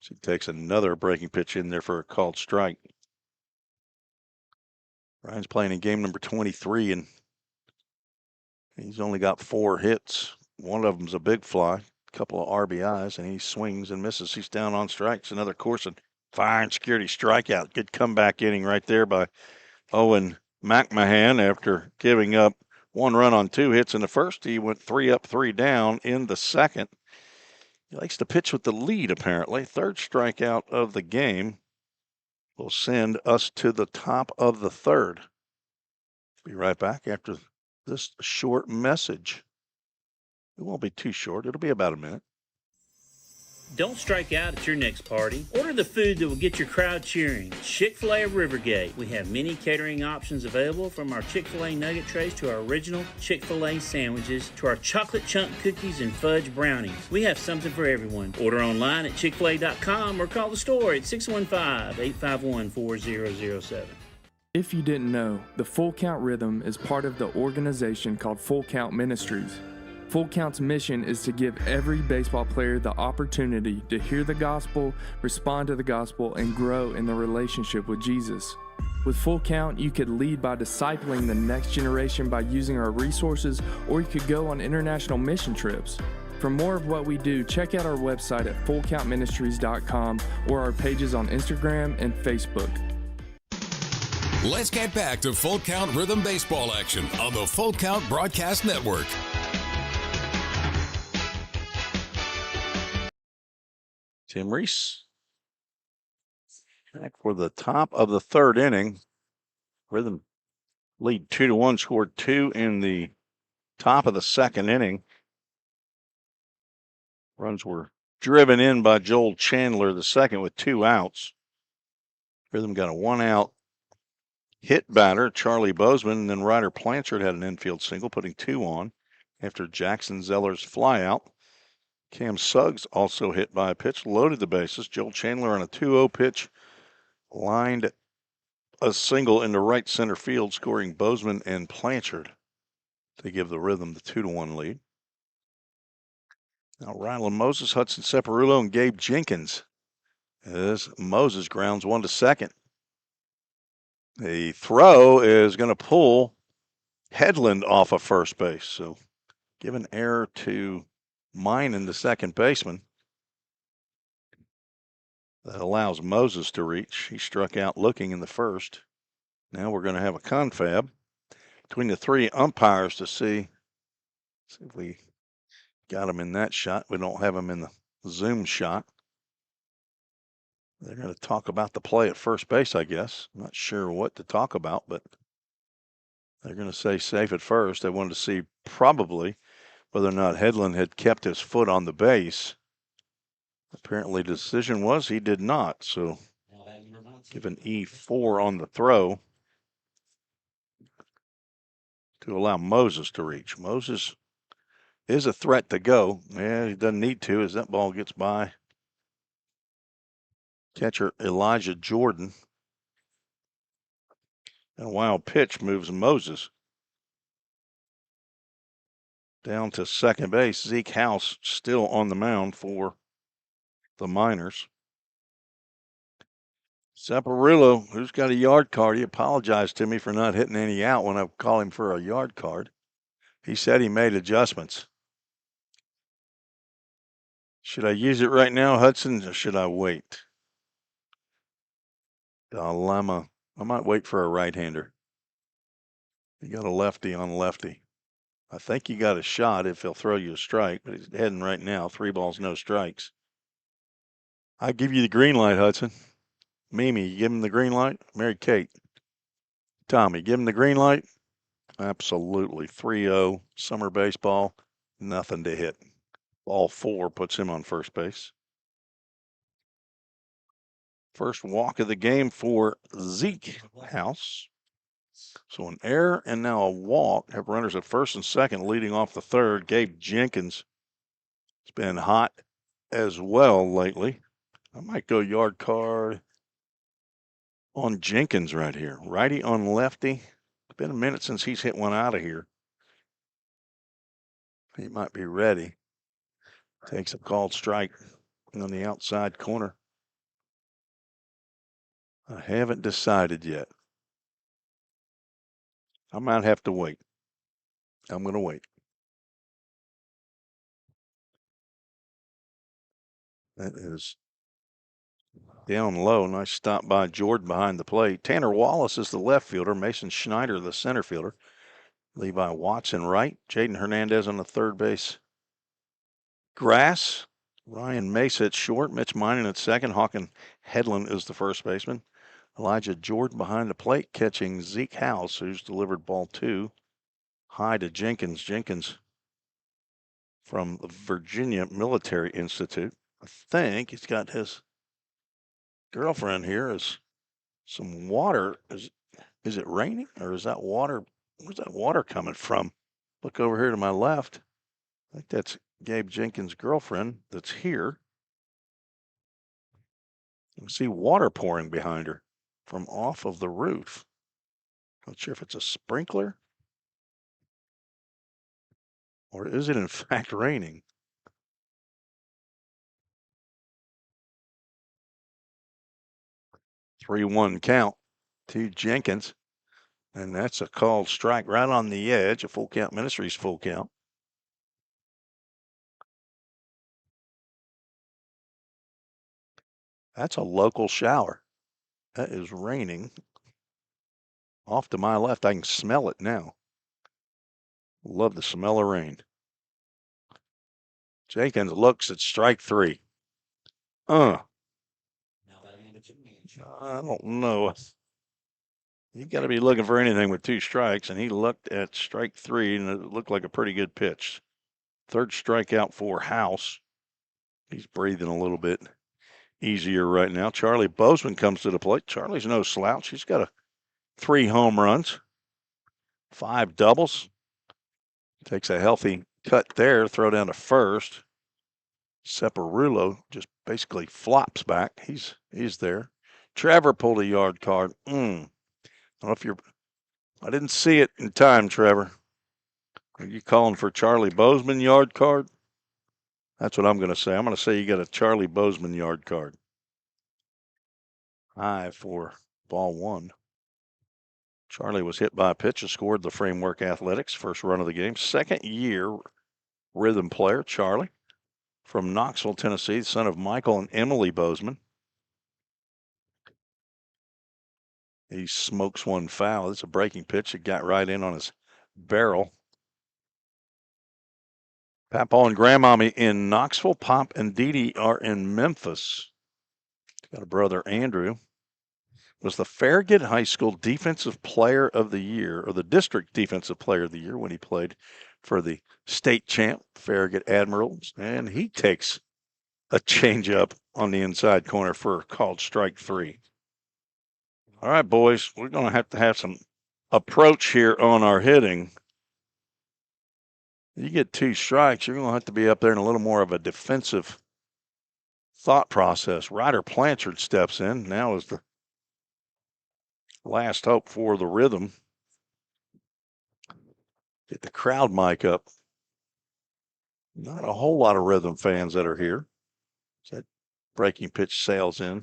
So he takes another breaking pitch in there for a called strike. Ryan's playing in game number 23, and he's only got 4 hits. One of them's a big fly. Couple of RBIs, and he swings and misses. He's down on strikes. Another Corson fire and security strikeout. Good comeback inning right there by Owen McMahon after giving up 1 run on 2 hits in the first. He went 3 up, 3 down in the second. He likes to pitch with the lead, apparently. 3rd strikeout of the game will send us to the top of the 3rd. Be right back after this short message. It won't be too short. It'll be about a minute. Don't strike out at your next party. Order the food that will get your crowd cheering. Chick-fil-A of Rivergate. We have many catering options available, from our Chick-fil-A nugget trays to our original Chick-fil-A sandwiches to our chocolate chunk cookies and fudge brownies. We have something for everyone. Order online at chickfil-a.com or call the store at 615-851-4007. If you didn't know, the Full Count Rhythm is part of the organization called Full Count Ministries. Full Count's mission is to give every baseball player the opportunity to hear the gospel, respond to the gospel, and grow in the relationship with Jesus. With Full Count, you could lead by discipling the next generation by using our resources, or you could go on international mission trips. For more of what we do, check out our website at fullcountministries.com or our pages on Instagram and Facebook. Let's get back to Full Count Rhythm Baseball action on the Full Count Broadcast Network. Tim Reese back for the top of the third inning. Rhythm lead 2-1, scored 2 in the top of the second inning. Runs were driven in by Joel Chandler, the second, with 2 outs. Rhythm got a 1-out hit batter, Charlie Bozeman, and then Ryder Blanchard had an infield single, putting 2 on after Jackson Zeller's flyout. Cam Suggs also hit by a pitch, loaded the bases. Joel Chandler on a 2-0 pitch lined a single into right center field, scoring Bozeman and Blanchard to give the Rhythm the 2-1 lead. Now Rylan Moses, Hudson Separulo, and Gabe Jenkins as Moses grounds 1 to second. The throw is going to pull Headland off of first base, so give an error to Minan, the second baseman. That allows Moses to reach. He struck out looking in the first. Now we're going to have a confab between the 3 umpires to see if we got him in that shot. We don't have him in the zoom shot. They're going to talk about the play at first base, I guess. I'm not sure what to talk about, but they're going to say safe at first. They wanted to see probably whether or not Headland had kept his foot on the base. Apparently the decision was he did not, so give an E4 on the throw to allow Moses to reach. Moses is a threat to go. Yeah, he doesn't need to as that ball gets by catcher Elijah Jordan. And a wild pitch moves Moses down to second base. Zeke House still on the mound for the Miners. Separulo, who's got a yard card, he apologized to me for not hitting any out when I called him for a yard card. He said he made adjustments. Should I use it right now, Hudson, or should I wait? Dilemma. I might wait for a right-hander. You got a lefty on lefty. I think you got a shot if he'll throw you a strike, but he's heading right now. 3 balls, no strikes. I give you the green light, Hudson. Mimi, you give him the green light? Mary Kate. Tommy, give him the green light? Absolutely. 3-0, summer baseball, nothing to hit. Ball 4 puts him on first base. First walk of the game for Zeke House. So an error and now a walk. Have runners at first and second leading off the third. Gabe Jenkins has been hot as well lately. I might go yard card on Jenkins right here. Righty on lefty. It's been a minute since he's hit one out of here. He might be ready. Takes a called strike on the outside corner. I haven't decided yet. I might have to wait. I'm going to wait. That is down low. Nice stop by Jordan behind the plate. Tanner Wallace is the left fielder. Mason Schneider, the center fielder. Levi Watson right. Jaden Hernandez on the third base grass. Ryan Mesa at short. Mitch Minan at second. Hawken Headland is the first baseman. Elijah Jordan behind the plate catching Zeke House, who's delivered ball 2 high to Jenkins. Jenkins from the Virginia Military Institute. I think he's got his girlfriend here. Is some water. Is it raining or is that water? Where's that water coming from? Look over here to my left. I think that's Gabe Jenkins' girlfriend that's here. You can see water pouring behind her from off of the roof. Not sure if it's a sprinkler or is it in fact raining? Three-one count to Jenkins. And that's a called strike right on the edge of Full Count Ministries full count. That's a local shower. That is raining. Off to my left, I can smell it now. Love the smell of rain. Jenkins looks at strike three. I don't know. You got to be looking for anything with two strikes, and he looked at strike three, and it looked like a pretty good pitch. Third strikeout for House. He's breathing a little bit easier right now. Charlie Bozeman comes to the plate. Charlie's no slouch. He's got 3 home runs, 5 doubles. Takes a healthy cut there, throw down to first. Separulo just basically flops back. He's there. Trevor pulled a yard card. I don't know if I didn't see it in time, Trevor. Are you calling for Charlie Bozeman yard card? That's what I'm going to say. I'm going to say you got a Charlie Bozeman yard card. High for ball 1. Charlie was hit by a pitch and scored the Framework Athletics first run of the game. Second year rhythm player, Charlie, from Knoxville, Tennessee, son of Michael and Emily Bozeman. He smokes one foul. It's a breaking pitch. It got right in on his barrel. Papa and Grandmommy in Knoxville. Pop and Dee Dee are in Memphis. Got a brother, Andrew. Was the Farragut High School Defensive Player of the Year, or the District Defensive Player of the Year when he played for the state champ, Farragut Admirals. And he takes a changeup on the inside corner for called strike 3. All right, boys, we're going to have some approach here on our hitting. You get 2 strikes, you're going to have to be up there in a little more of a defensive thought process. Ryder Blanchard steps in. Now is the last hope for the Rhythm. Get the crowd mic up. Not a whole lot of Rhythm fans that are here. That breaking pitch sails in.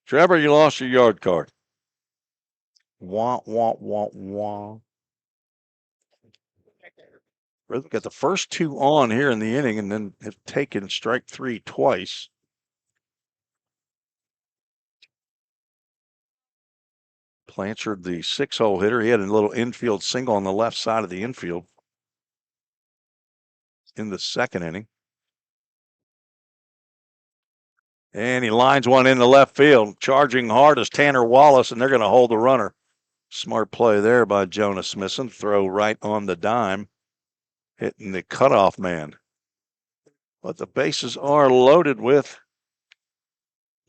Trevor, you lost your yard card. Wah, wah, wah, wah. Rhythm got the first 2 on here in the inning and then have taken strike 3 twice. Blanchard, the 6-hole hitter. He had a little infield single on the left side of the infield in the second inning. And he lines one into left field. Charging hard is Tanner Wallace, and they're going to hold the runner. Smart play there by Jonas Smithson. Throw right on the dime, hitting the cutoff man. But the bases are loaded with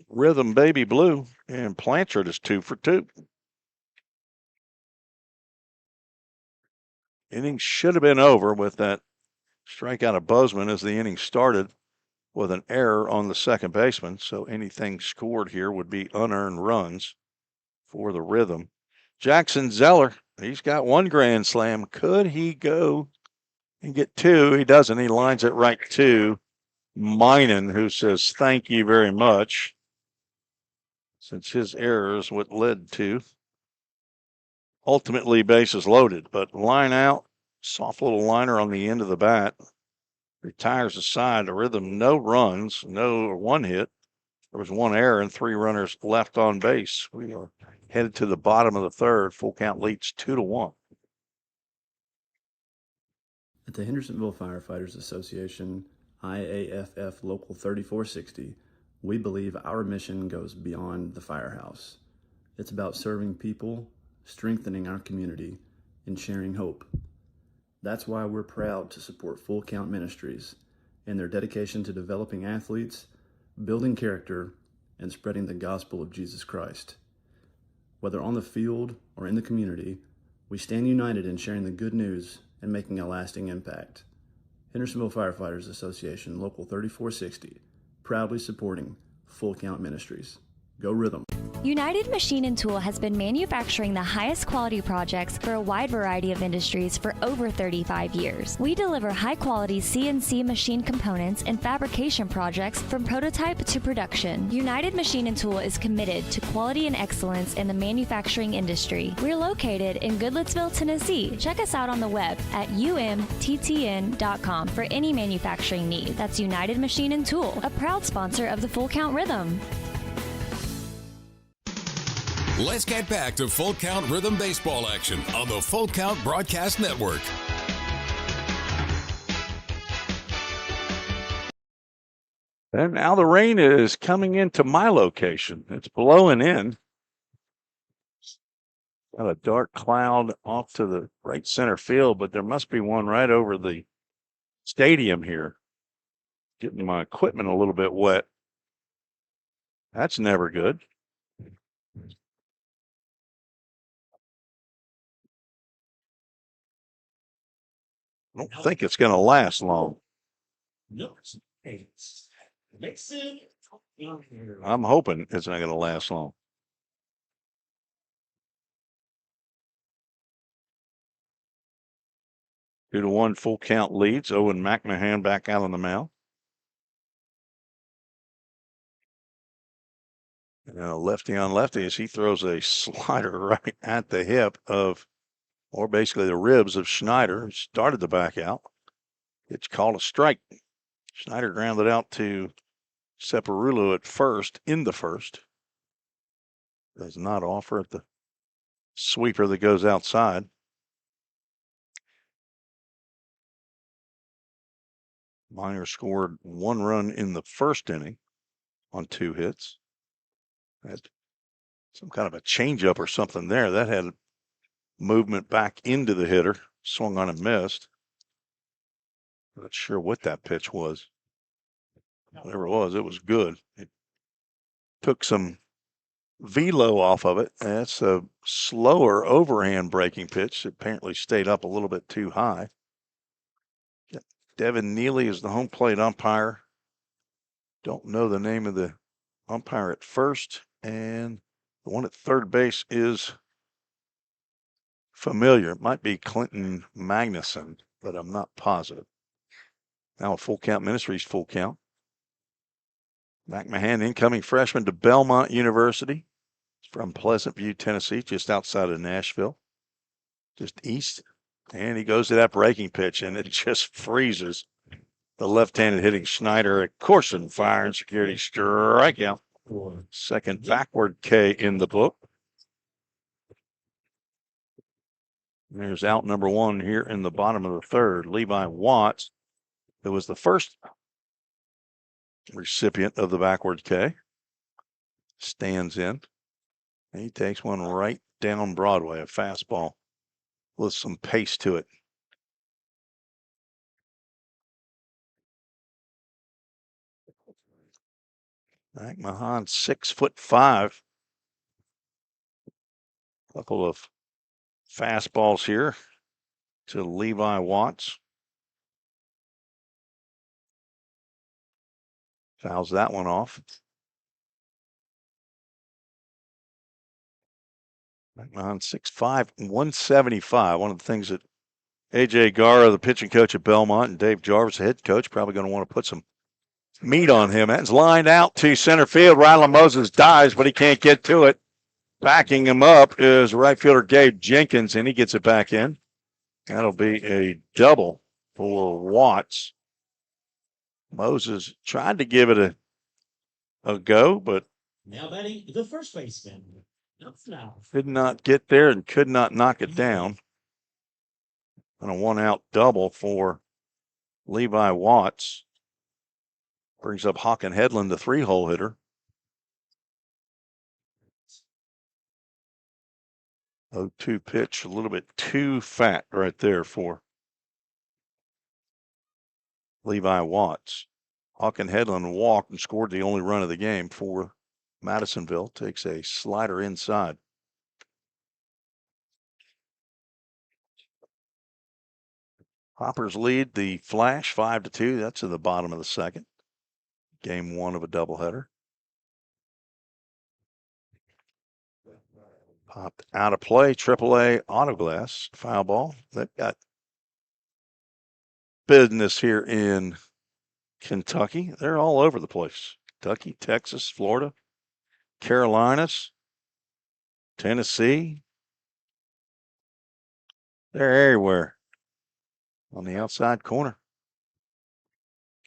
Rhythm Baby Blue, and Blanchard is 2 for 2. Inning should have been over with that strikeout of Bozeman as the inning started with an error on the second baseman. So anything scored here would be unearned runs for the Rhythm. Jackson Zeller, he's got 1 grand slam. Could he go and get 2? He doesn't. He lines it right to Minen, who says thank you very much, since his error is what led to ultimately bases loaded. But line out, soft little liner on the end of the bat, retires the side. The Rhythm, no runs, no 1 hit. There was 1 error and 3 runners left on base. We are headed to the bottom of the third. Full count leads 2-1. At the Hendersonville Firefighters Association, IAFF Local 3460, we believe our mission goes beyond the firehouse. It's about serving people, strengthening our community, and sharing hope. That's why we're proud to support Full Count Ministries and their dedication to developing athletes, building character, and spreading the gospel of Jesus Christ. Whether on the field or in the community, we stand united in sharing the good news and making a lasting impact. Hendersonville Firefighters Association, Local 3460, proudly supporting Full Count Ministries. Go Rhythm! United Machine and Tool has been manufacturing the highest quality projects for a wide variety of industries for over 35 years. We deliver high-quality CNC machine components and fabrication projects from prototype to production. United Machine and Tool is committed to quality and excellence in the manufacturing industry. We're located in Goodlettsville, Tennessee. Check us out on the web at umttn.com for any manufacturing need. That's United Machine and Tool, a proud sponsor of the Full Count Rhythm. Let's get back to Full Count Rhythm Baseball action on the Full Count Broadcast Network. And now the rain is coming into my location. It's blowing in. Got a dark cloud off to the right center field, but there must be one right over the stadium here. Getting my equipment a little bit wet. That's never good. I don't think it's going to last long. I'm hoping it's not going to last long. 2-1 Full Count leads. Owen McMahon back out on the mound. Lefty on lefty as he throws a slider right at the hip of, or basically the ribs of Schneider, who started the back out. It's called a strike. Schneider grounded out to Separulo at first, in the first. Does not offer at the sweeper that goes outside. Minor scored 1 run in the first inning on 2 hits. Had some kind of a changeup or something there. That had movement back into the hitter. Swung on and missed. Not sure what that pitch was. Whatever it was good. It took some velo off of it. That's a slower overhand breaking pitch. It apparently stayed up a little bit too high. Devin Neely is the home plate umpire. Don't know the name of the umpire at first, and the one at third base is familiar. It might be Clinton Magnuson, but I'm not positive. Now a Full Count Ministries Full Count. McMahon, incoming freshman to Belmont University. He's from Pleasant View, Tennessee, just outside of Nashville, just east. And he goes to that breaking pitch, and it just freezes the left-handed hitting Schneider at Corson. Fire and security strikeout. Second backward K in the book. There's out number 1 here in the bottom of the third. Levi Watts, who was the first recipient of the backward K, stands in. And he takes one right down Broadway, a fastball with some pace to it. McMahon, 6'5". Couple of fastballs here to Levi Watts. Fouls that one off. McMahon, 6'5", 175. One of the things that A.J. Garra, the pitching coach at Belmont, and Dave Jarvis, the head coach, probably going to want to put some meat on him. That's lined out to center field. Rylan Moses dives, but he can't get to it. Backing him up is right fielder Gabe Jenkins, and he gets it back in. That'll be a double for Watts. Moses tried to give it a go, but now batting the first baseman. Did not get there and could not knock it down. And a 1-out double for Levi Watts. Brings up Hawken Headland, the 3-hole hitter. 0-2 pitch, a little bit too fat right there for Levi Watts. Hawken Headland walked and scored the only run of the game for Madisonville. Takes a slider inside. Hoppers lead the Flash 5-2. That's in the bottom of the second. Game 1 of a doubleheader. Popped out of play. AAA auto glass foul ball. They've got business here in Kentucky. They're all over the place. Kentucky, Texas, Florida, Carolinas, Tennessee. They're everywhere. On the outside corner.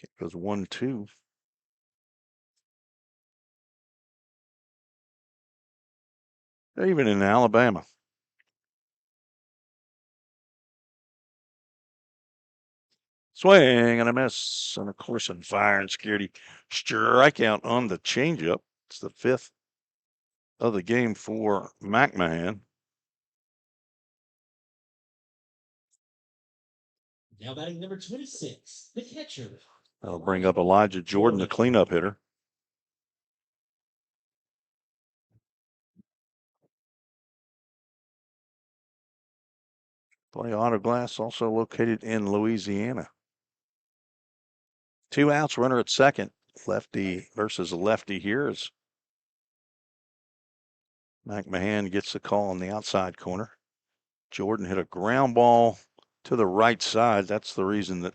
It goes 1-2. They're even in Alabama. Swing and a miss. And of course, on fire and security. Strikeout on the changeup. It's the 5th of the game for McMahon. Now batting number 26, the catcher. That'll bring up Elijah Jordan, the cleanup hitter. Play auto glass, also located in Louisiana. 2 outs, runner at second. Lefty versus lefty here as McMahon gets the call on the outside corner. Jordan hit a ground ball to the right side. That's the reason that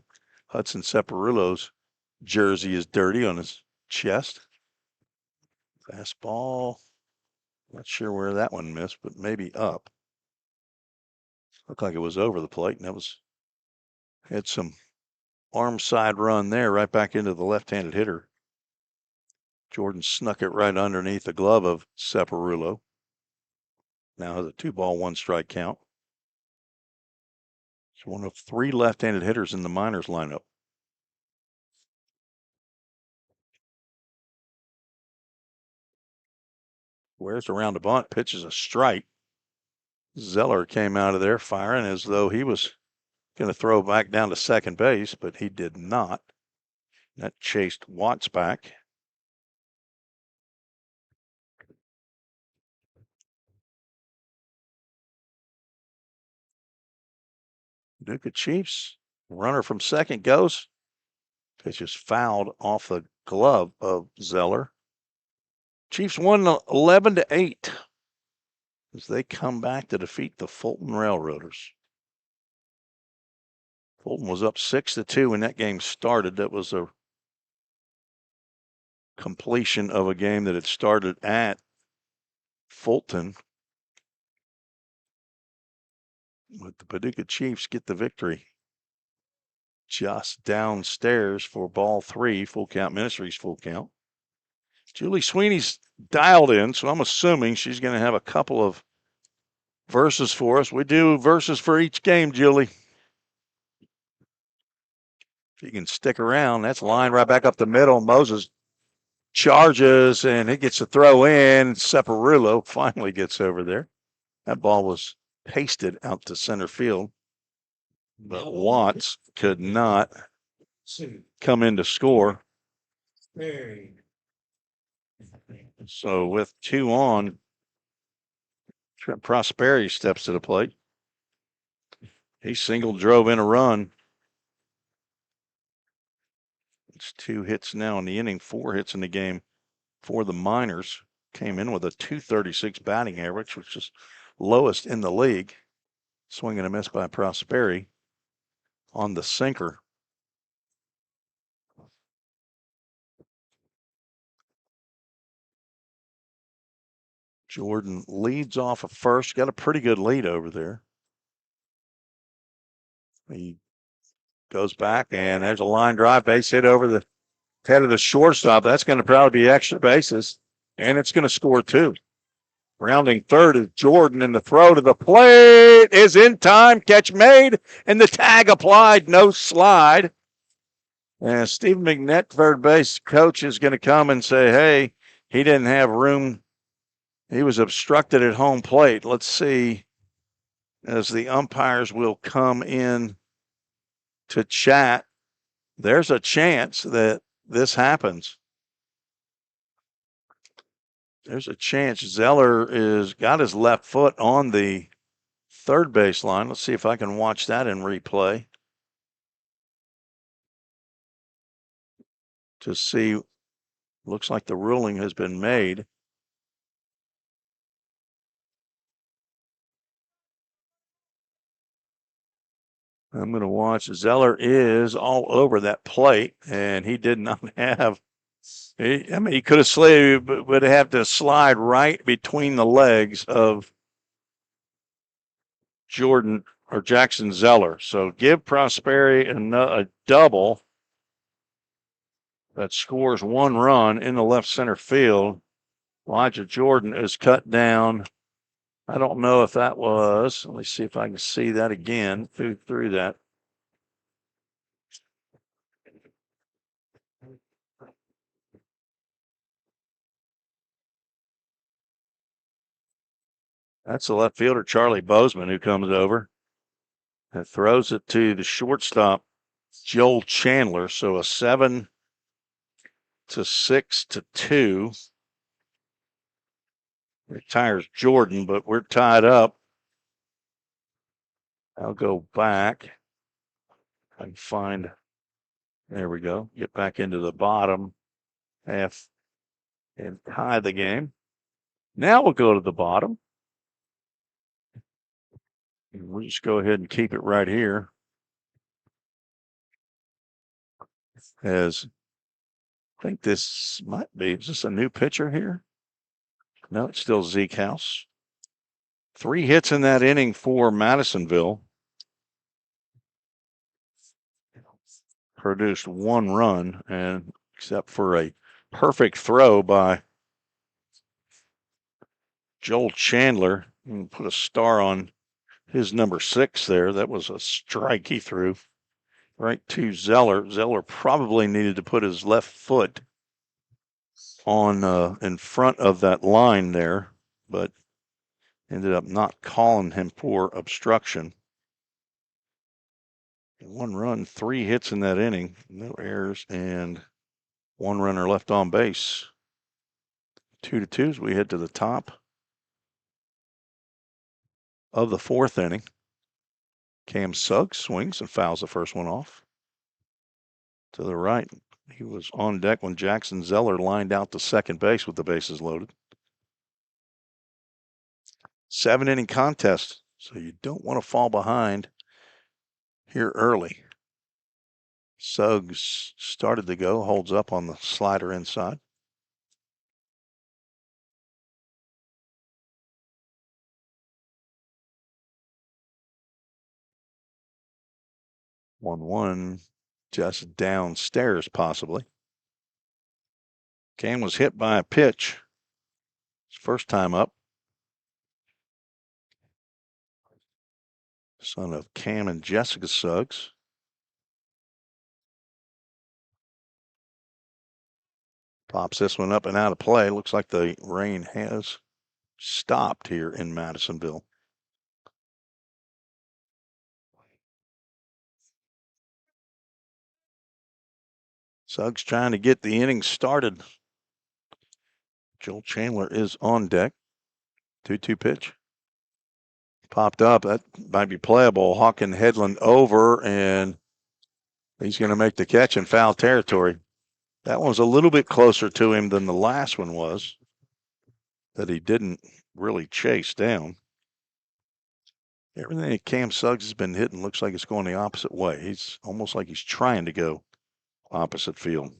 Hudson Separulo's jersey is dirty on his chest. Fastball. Not sure where that one missed, but maybe up. Looked like it was over the plate, and had some arm side run there, right back into the left-handed hitter. Jordan snuck it right underneath the glove of Separulo. Now has a 2-ball, 1-strike count. He's one of 3 left-handed hitters in the minors lineup. Wears around a bunt, pitches a strike. Zeller came out of there firing as though he was going to throw back down to second base, but he did not. That chased Watts back. Duke of Chiefs, runner from second goes. Pitch is fouled off the glove of Zeller. Chiefs won 11-8 as they come back to defeat the Fulton Railroaders. Fulton was up 6-2 when that game started. That was a completion of a game that had started at Fulton. But the Paducah Chiefs get the victory. Just downstairs for ball 3, Full Count Ministries full count. Julie Sweeney's dialed in, so I'm assuming she's going to have a couple of verses for us. We do verses for each game, Julie. If you can stick around, that's line right back up the middle. Moses charges, and he gets a throw in. Separulo finally gets over there. That ball was pasted out to center field, but Watts could not come in to score. So with 2 on, Trent Prosperi steps to the plate. He single drove in a run. It's 2 hits now in the inning, 4 hits in the game for the Miners. Came in with a .236 batting average, which is lowest in the league. Swing and a miss by Prosperi on the sinker. Jordan leads off of first. Got a pretty good lead over there. He goes back, and there's a line drive, base hit over the head of the shortstop. That's going to probably be extra bases, and it's going to score 2. Rounding third is Jordan, and the throw to the plate is in time. Catch made, and the tag applied. No slide. And Stephen McNett, third base coach, is going to come and say, hey, he didn't have room. He was obstructed at home plate. Let's see as the umpires will come in to chat. There's a chance that this happens. There's a chance Zeller is got his left foot on the third base line. Let's see if I can watch that in replay to see. Looks like the ruling has been made. I'm going to watch. Zeller is all over that plate, and he did not have. He could have slid, but would have to slide right between the legs of Jordan or Jackson Zeller. So give Prosperi a double that scores 1 run in the left center field. Elijah Jordan is cut down. I don't know if that was. Let me see if I can see that again through that. That's the left fielder, Charlie Bozeman, who comes over and throws it to the shortstop, Joel Chandler. So a 7-6-2. Retires Jordan, but we're tied up. I'll go back and find. There we go. Get back into the bottom half and tie the game. Now we'll go to the bottom. And we'll just go ahead and keep it right here. As I think this might be, is this a new pitcher here? No, it's still Zeke House. 3 hits in that inning for Madisonville. Produced 1 run, and except for a perfect throw by Joel Chandler. And put a star on his number 6 there. That was a strike he threw right to Zeller. Zeller probably needed to put his left foot on in front of that line there, but ended up not calling him for obstruction. 1 run, 3 hits in that inning, no errors, and 1 runner left on base. 2-2 as we head to the top of the 4th inning. Cam Suggs swings and fouls the first one off. To the right, he was on deck when Jackson Zeller lined out to second base with the bases loaded. 7-inning contest, so you don't want to fall behind here early. Suggs started to go, holds up on the slider inside. One just downstairs possibly. Cam was hit by a pitch. His first time up. Son of Cam and Jessica Suggs. Pops this one up and out of play. Looks like the rain has stopped here in Madisonville. Suggs trying to get the inning started. Joel Chandler is on deck. 2-2 pitch. Popped up. That might be playable. Hawkin Headland over, and he's going to make the catch in foul territory. That one's a little bit closer to him than the last one was that he didn't really chase down. Everything that Cam Suggs has been hitting looks like it's going the opposite way. He's almost like he's trying to go opposite field.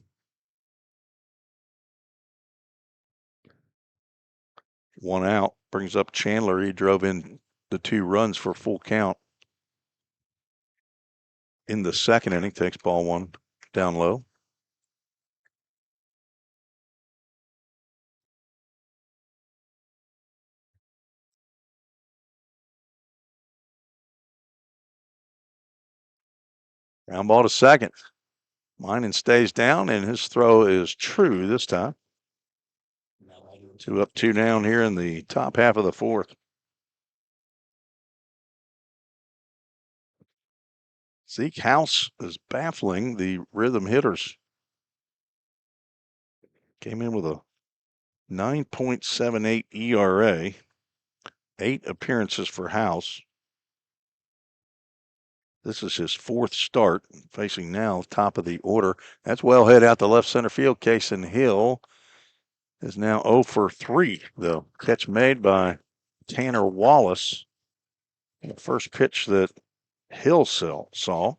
1 out brings up Chandler. He drove in the 2 runs for full count in the 2nd inning. Takes ball 1 down low. Ground ball to second. Minan stays down, and his throw is true this time. 2 up, 2 down here in the top half of the 4th. Zeke House is baffling the rhythm hitters. Came in with a 9.78 ERA. 8 appearances for House. This is his 4th start, facing now top of the order. That's well hit out to left center field. Kason Hill is now 0 for 3, though. Catch made by Tanner Wallace. The first pitch that Saw.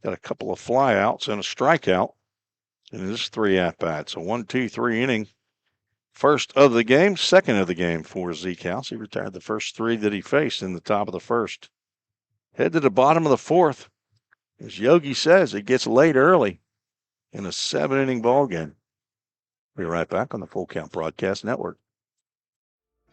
Got a couple of flyouts and a strikeout in his 3 at-bats. A 1-2-3 inning. First of the game, second of the game for Zeke House. He retired the first 3 that he faced in the top of the first. Head to the bottom of the 4th. As Yogi says, it gets late early in a 7-inning ball game. We'll be right back on the Full Count Broadcast Network.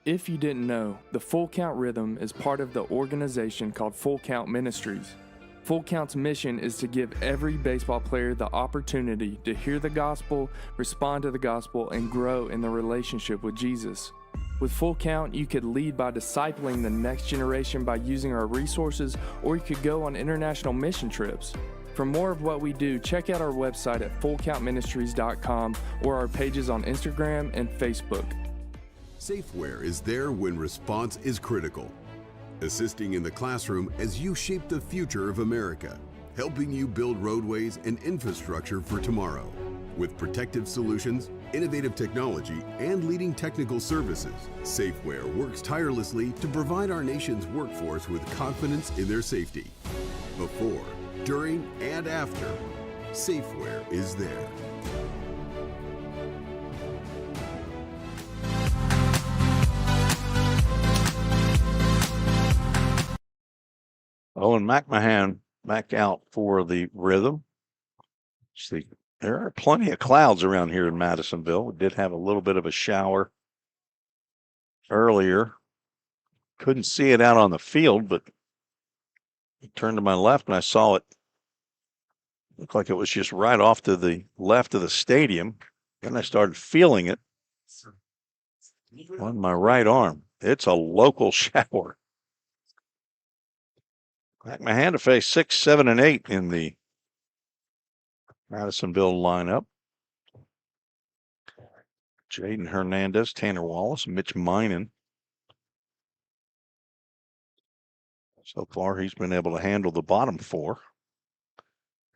If you didn't know, the Full Count Rhythm is part of the organization called Full Count Ministries. Full Count's mission is to give every baseball player the opportunity to hear the gospel, respond to the gospel, and grow in the relationship with Jesus. With Full Count, you could lead by discipling the next generation by using our resources, or you could go on international mission trips. For more of what we do, check out our website at fullcountministries.com or our pages on Instagram and Facebook. Safeware is there when response is critical, assisting in the classroom as you shape the future of America, helping you build roadways and infrastructure for tomorrow. With protective solutions, innovative technology, and leading technical services, Safeware works tirelessly to provide our nation's workforce with confidence in their safety. Before, during, and after, Safeware is there. Owen McMahon back out for the Rhythm. See, there are plenty of clouds around here in Madisonville. We did have a little bit of a shower earlier. Couldn't see it out on the field, but I turned to my left and I saw it. Looked like it was just right off to the left of the stadium. Then I started feeling it on my right arm. It's a local shower. McMahon to face 6, 7, and 8 in the Madisonville lineup. Jaden Hernandez, Tanner Wallace, Mitch Minan. So far, he's been able to handle the bottom 4.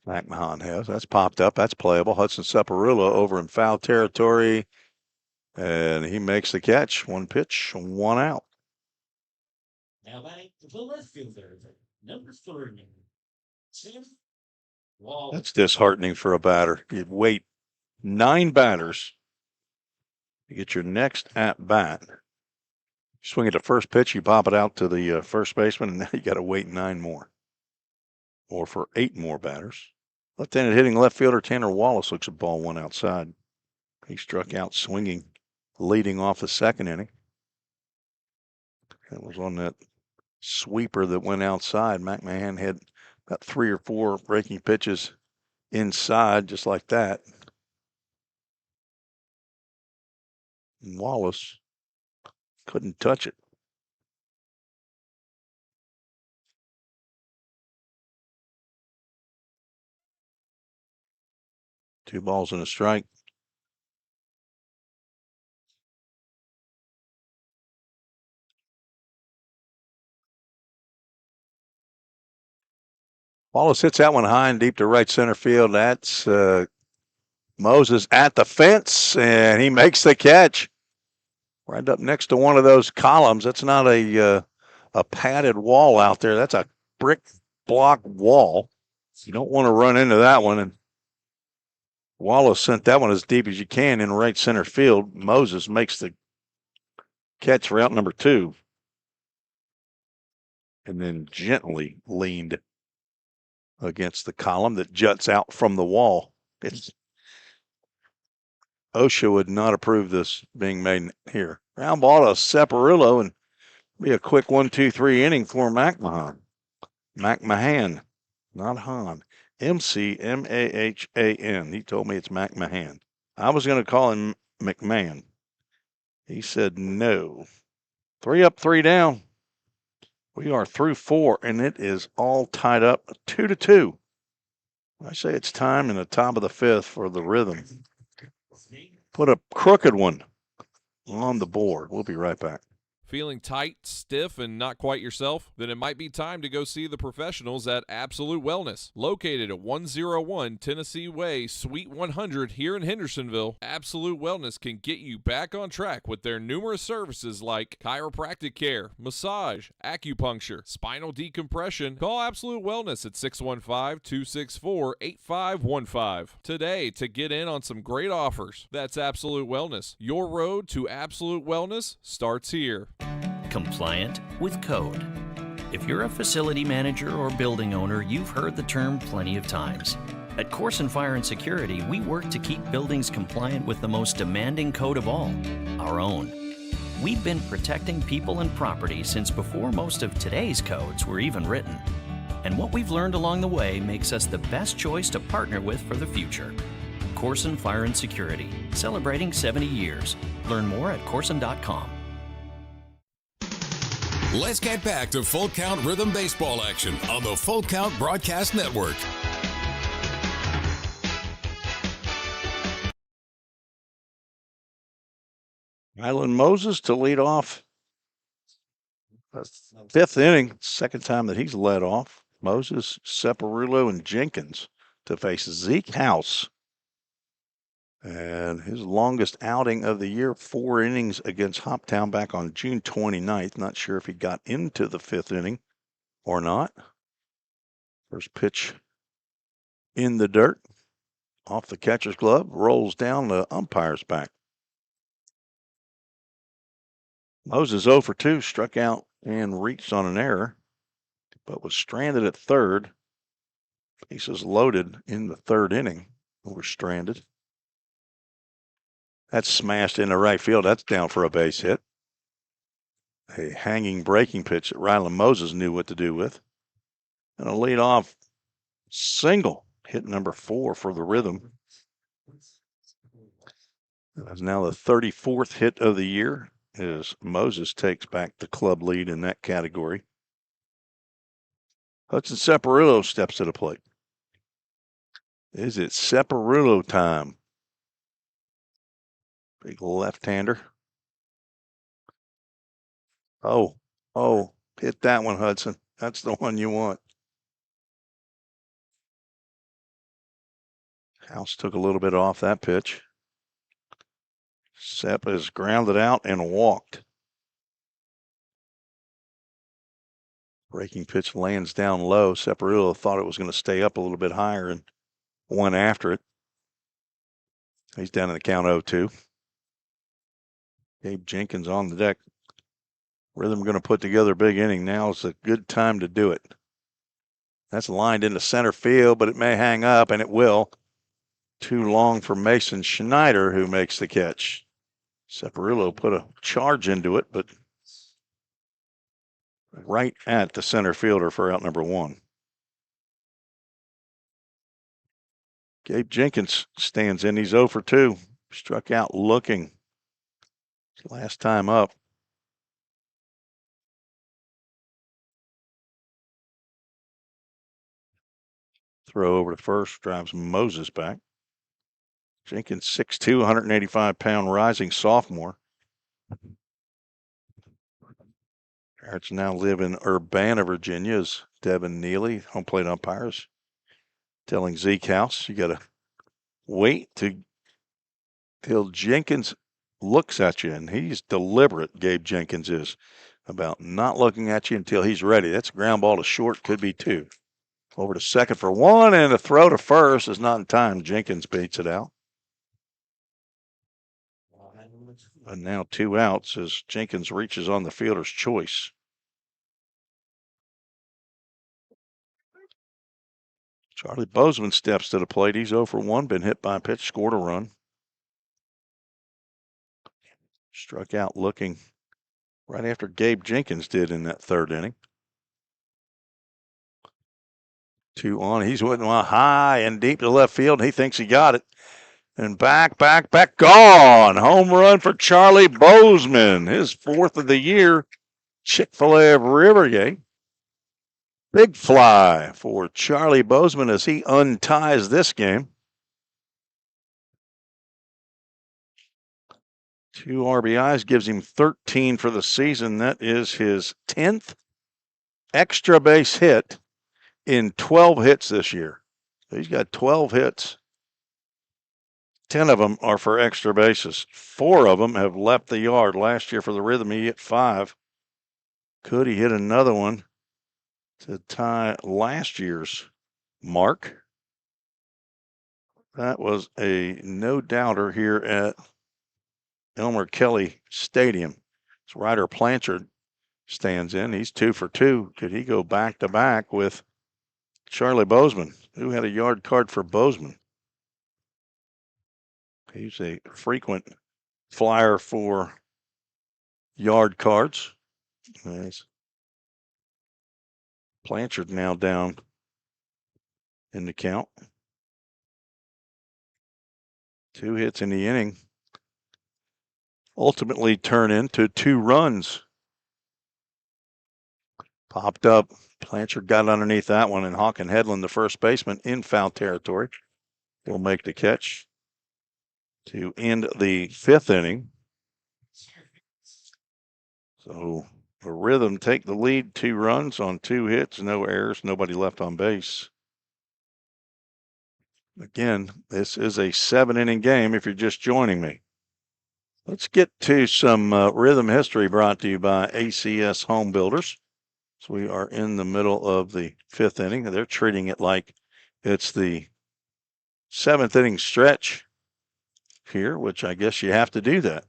McMahon has. That's popped up. That's playable. Hudson Saparulo over in foul territory. And he makes the catch. 1 pitch, 1 out. Now back to the left fielder, number 3, Tim Wall. That's disheartening for a batter. You wait 9 batters to get your next at bat. You swing at the first pitch, you pop it out to the first baseman, and now you got to wait 9 more. Or for 8 more batters. Left-handed hitting left fielder Tanner Wallace looks at ball 1 outside. He struck out swinging, leading off the 2nd inning. That was on that sweeper that went outside. McMahon had about 3 or 4 breaking pitches inside, just like that. And Wallace couldn't touch it. Two balls and a strike. Wallace hits that one high and deep to right center field. That's Moses at the fence, and he makes the catch. Right up next to one of those columns. That's not a padded wall out there. That's a brick block wall. You don't want to run into that one. And Wallace sent that one as deep as you can in right center field. Moses makes the catch for out number 2. And then gently leaned against the column that juts out from the wall. OSHA would not approve this being made here. Ground ball to Saparulo, and be a quick 1-2-3 inning for McMahon. McMahon, not Han. McMahan. He told me it's McMahon. I was going to call him McMahon. He said no. 3 up, 3 down. We are through 4, and it is all tied up 2-2. I say it's time in the top of the 5th for the Rhythm. Put a crooked one on the board. We'll be right back. Feeling tight, stiff, and not quite yourself? Then it might be time to go see the professionals at Absolute Wellness. Located at 101 Tennessee Way, Suite 100 here in Hendersonville, Absolute Wellness can get you back on track with their numerous services like chiropractic care, massage, acupuncture, spinal decompression. Call Absolute Wellness at 615-264-8515 today to get in on some great offers. That's Absolute Wellness. Your road to absolute wellness starts here. Compliant with code. If you're a facility manager or building owner, you've heard the term plenty of times. At Corson Fire and Security, we work to keep buildings compliant with the most demanding code of all, our own. We've been protecting people and property since before most of today's codes were even written. And what we've learned along the way makes us the best choice to partner with for the future. Corson Fire and Security, celebrating 70 years. Learn more at corson.com. Let's get back to Full Count Rhythm Baseball action on the Full Count Broadcast Network. Rylan Moses to lead off. Fifth inning, second time that he's led off. Moses, Separulo, and Jenkins to face Zeke House. And his longest outing of the year, 4 innings against Hoptown back on June 29th. Not sure if he got into the 5th inning or not. First pitch in the dirt, off the catcher's glove, rolls down the umpire's back. Moses 0 for 2, struck out and reached on an error, but was stranded at third. Bases loaded in the 3rd inning. We're stranded. That's smashed into right field. That's down for a base hit. A hanging breaking pitch that Rylan Moses knew what to do with. And a leadoff single, hit number 4 for the Rhythm. That's now the 34th hit of the year as Moses takes back the club lead in that category. Hudson Separulo steps to the plate. Is it Separulo time? Big left-hander. Oh, hit that one, Hudson. That's the one you want. House took a little bit off that pitch. Sepp is grounded out and walked. Breaking pitch lands down low. Separulo thought it was going to stay up a little bit higher and went after it. He's down in the count 0-2. Gabe Jenkins on the deck. Rhythm going to put together a big inning. Now is a good time to do it. That's lined into center field, but it may hang up, and it will. Too long for Mason Schneider, who makes the catch. Separulo put a charge into it, but right at the center fielder for out number 1. Gabe Jenkins stands in. He's 0 for 2. Struck out looking. Last time up. Throw over to first, drives Moses back. Jenkins 6'2", 185-pound rising sophomore. Parents now live in Urbana, Virginia, as Devin Neely, home plate umpires, telling Zeke House, you got to wait till Jenkins looks at you, and he's deliberate, Gabe Jenkins is, about not looking at you until he's ready. That's a ground ball to short, could be 2. Over to second for 1, and a throw to first is not in time. Jenkins beats it out. And now 2 outs as Jenkins reaches on the fielder's choice. Charlie Bozeman steps to the plate. He's 0 for 1, been hit by a pitch, scored a run. Struck out looking right after Gabe Jenkins did in that 3rd inning. 2 on. He's went high and deep to left field. He thinks he got it. And back, gone. Home run for Charlie Bozeman. His 4th of the year. Chick-fil-A of Rivergate. Big fly for Charlie Bozeman as he unties this game. 2 RBIs gives him 13 for the season. That is his 10th extra base hit in 12 hits this year. He's got 12 hits. 10 of them are for extra bases. 4 of them have left the yard. Last year for the Rhythm, he hit 5. Could he hit another one to tie last year's mark? That was a no-doubter here at Elmer Kelly Stadium. It's Ryder Blanchard stands in. He's 2 for 2. Could he go back-to-back with Charlie Bozeman? Who had a yard card for Bozeman? He's a frequent flyer for yard cards. Nice. Blanchard now down in the count. 2 hits in the inning ultimately turn into 2 runs. Popped up. Blanchard got underneath that one, and Hawken Hedlund, the first baseman, in foul territory, will make the catch to end the 5th inning. So the Rhythm take the lead, 2 runs on 2 hits, no errors, nobody left on base. Again, this is a 7-inning game if you're just joining me. Let's get to some Rhythm history brought to you by ACS Home Builders. So we are in the middle of the 5th inning. They're treating it like it's the 7th inning stretch here, which I guess you have to do that.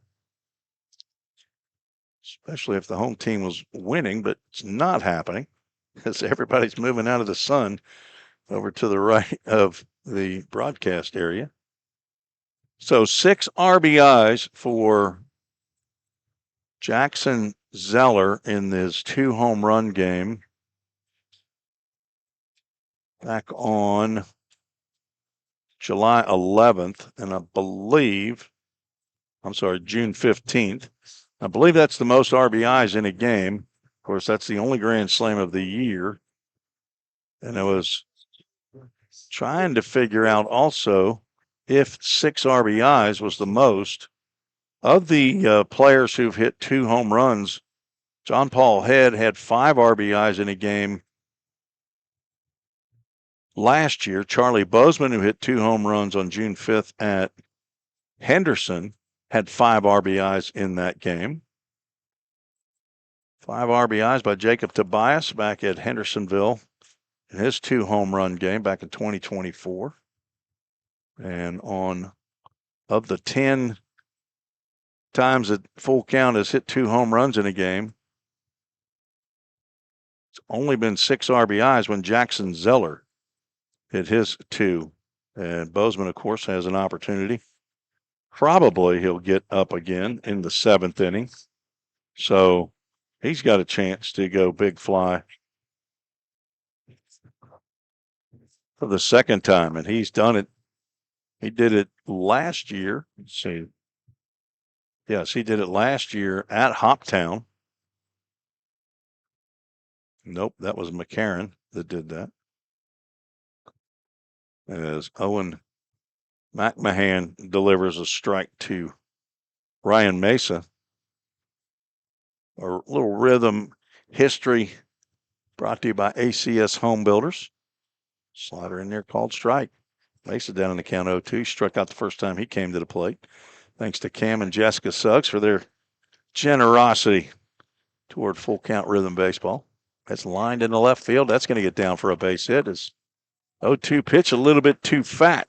Especially if the home team was winning, but it's not happening because everybody's moving out of the sun over to the right of the broadcast area. So 6 RBIs for Jackson Zeller in this 2 home run game back on July 11th, and June 15th. I believe that's the most RBIs in a game. Of course, that's the only grand slam of the year. And I was trying to figure out also if 6 RBIs was the most. Of the players who've hit 2 home runs, John Paul Head had 5 RBIs in a game last year. Charlie Bozeman, who hit 2 home runs on June 5th at Henderson, had 5 RBIs in that game. 5 RBIs by Jacob Tobias back at Hendersonville in his 2 home run game back in 2024. And of the 10 times that Full Count has hit 2 home runs in a game, it's only been 6 RBIs when Jackson Zeller hit his 2. And Bozeman, of course, has an opportunity. Probably he'll get up again in the 7th inning. So he's got a chance to go big fly for the 2nd time, and he's done it. He did it last year. Let's see. Yes, he did it last year at Hoptown. Nope, that was McCarron that did that. As Owen McMahon delivers a strike to Ryan Mesa. A little Rhythm history brought to you by ACS Home Builders. Slider in there called strike. Mesa down in the count 0-2. Struck out the first time he came to the plate. Thanks to Cam and Jessica Suggs for their generosity toward Full Count Rhythm baseball. That's lined in the left field. That's going to get down for a base hit. It's 0-2 pitch, a little bit too fat.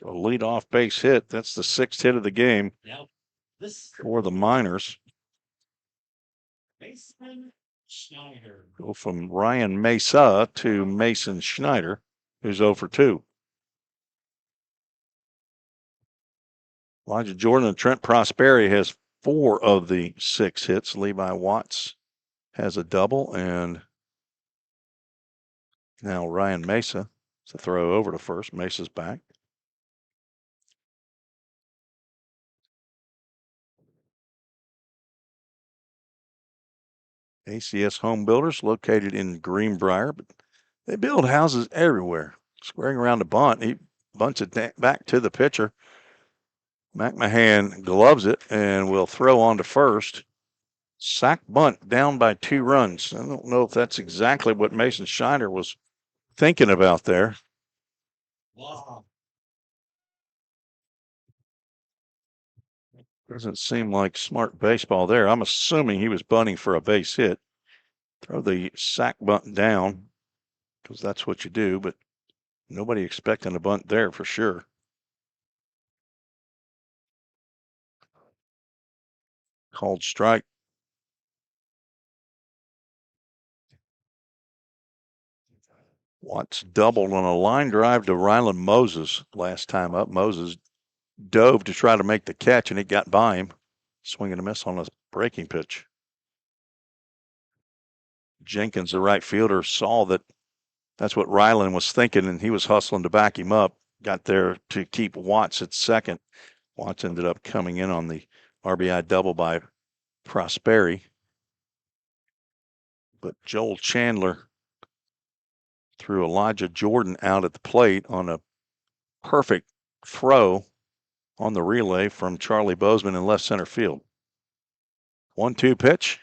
A lead-off base hit. That's the 6th hit of the game for the Miners. Mason Schneider. Go from Ryan Mesa to Mason Schneider, who's 0 for 2. Elijah Jordan and Trent Prosperi has 4 of the 6 hits. Levi Watts has a double, and now Ryan Mesa. It's a throw over to first. Mesa's back. ACS Home Builders located in Greenbrier, but they build houses everywhere. Squaring around the bunt, he bunts it back to the pitcher. McMahon gloves it and will throw on to first. Sack bunt down by 2 runs. I don't know if that's exactly what Mason Shiner was thinking about there. Wow. Doesn't seem like smart baseball there. I'm assuming he was bunting for a base hit. Throw the sack bunt down because that's what you do, but nobody expecting a bunt there for sure. Called strike. Watts doubled on a line drive to Ryland Moses last time up. Moses dove to try to make the catch, and it got by him. Swing and a miss on a breaking pitch. Jenkins, the right fielder, saw that that's what Ryland was thinking, and he was hustling to back him up. Got there to keep Watts at second. Watts ended up coming in on the RBI double by Prosperi. But Joel Chandler threw Elijah Jordan out at the plate on a perfect throw on the relay from Charlie Bozeman in left center field. 1-2 pitch.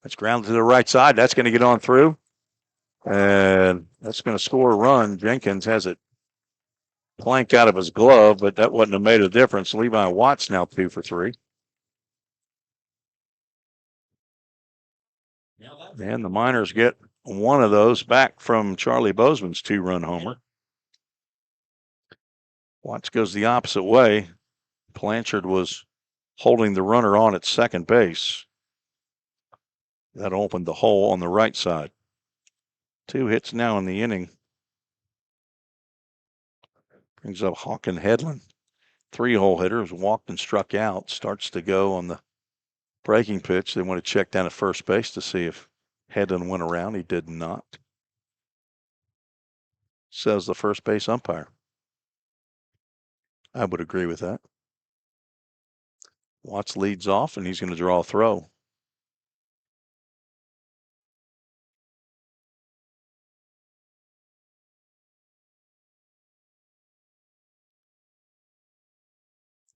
That's grounded to the right side. That's going to get on through. And that's going to score a run. Jenkins has it planked out of his glove, but that wouldn't have made a difference. Levi Watts now 2 for 3. And the Miners get one of those back from Charlie Bozeman's 2-run homer. Watts goes the opposite way. Blanchard was holding the runner on at second base. That opened the hole on the right side. 2 hits now in the inning. Brings up Hawken Headland. 3-hole hitter was walked and struck out. Starts to go on the breaking pitch. They want to check down at first base to see if Headland went around. He did not. Says the first base umpire. I would agree with that. Watts leads off, and he's going to draw a throw.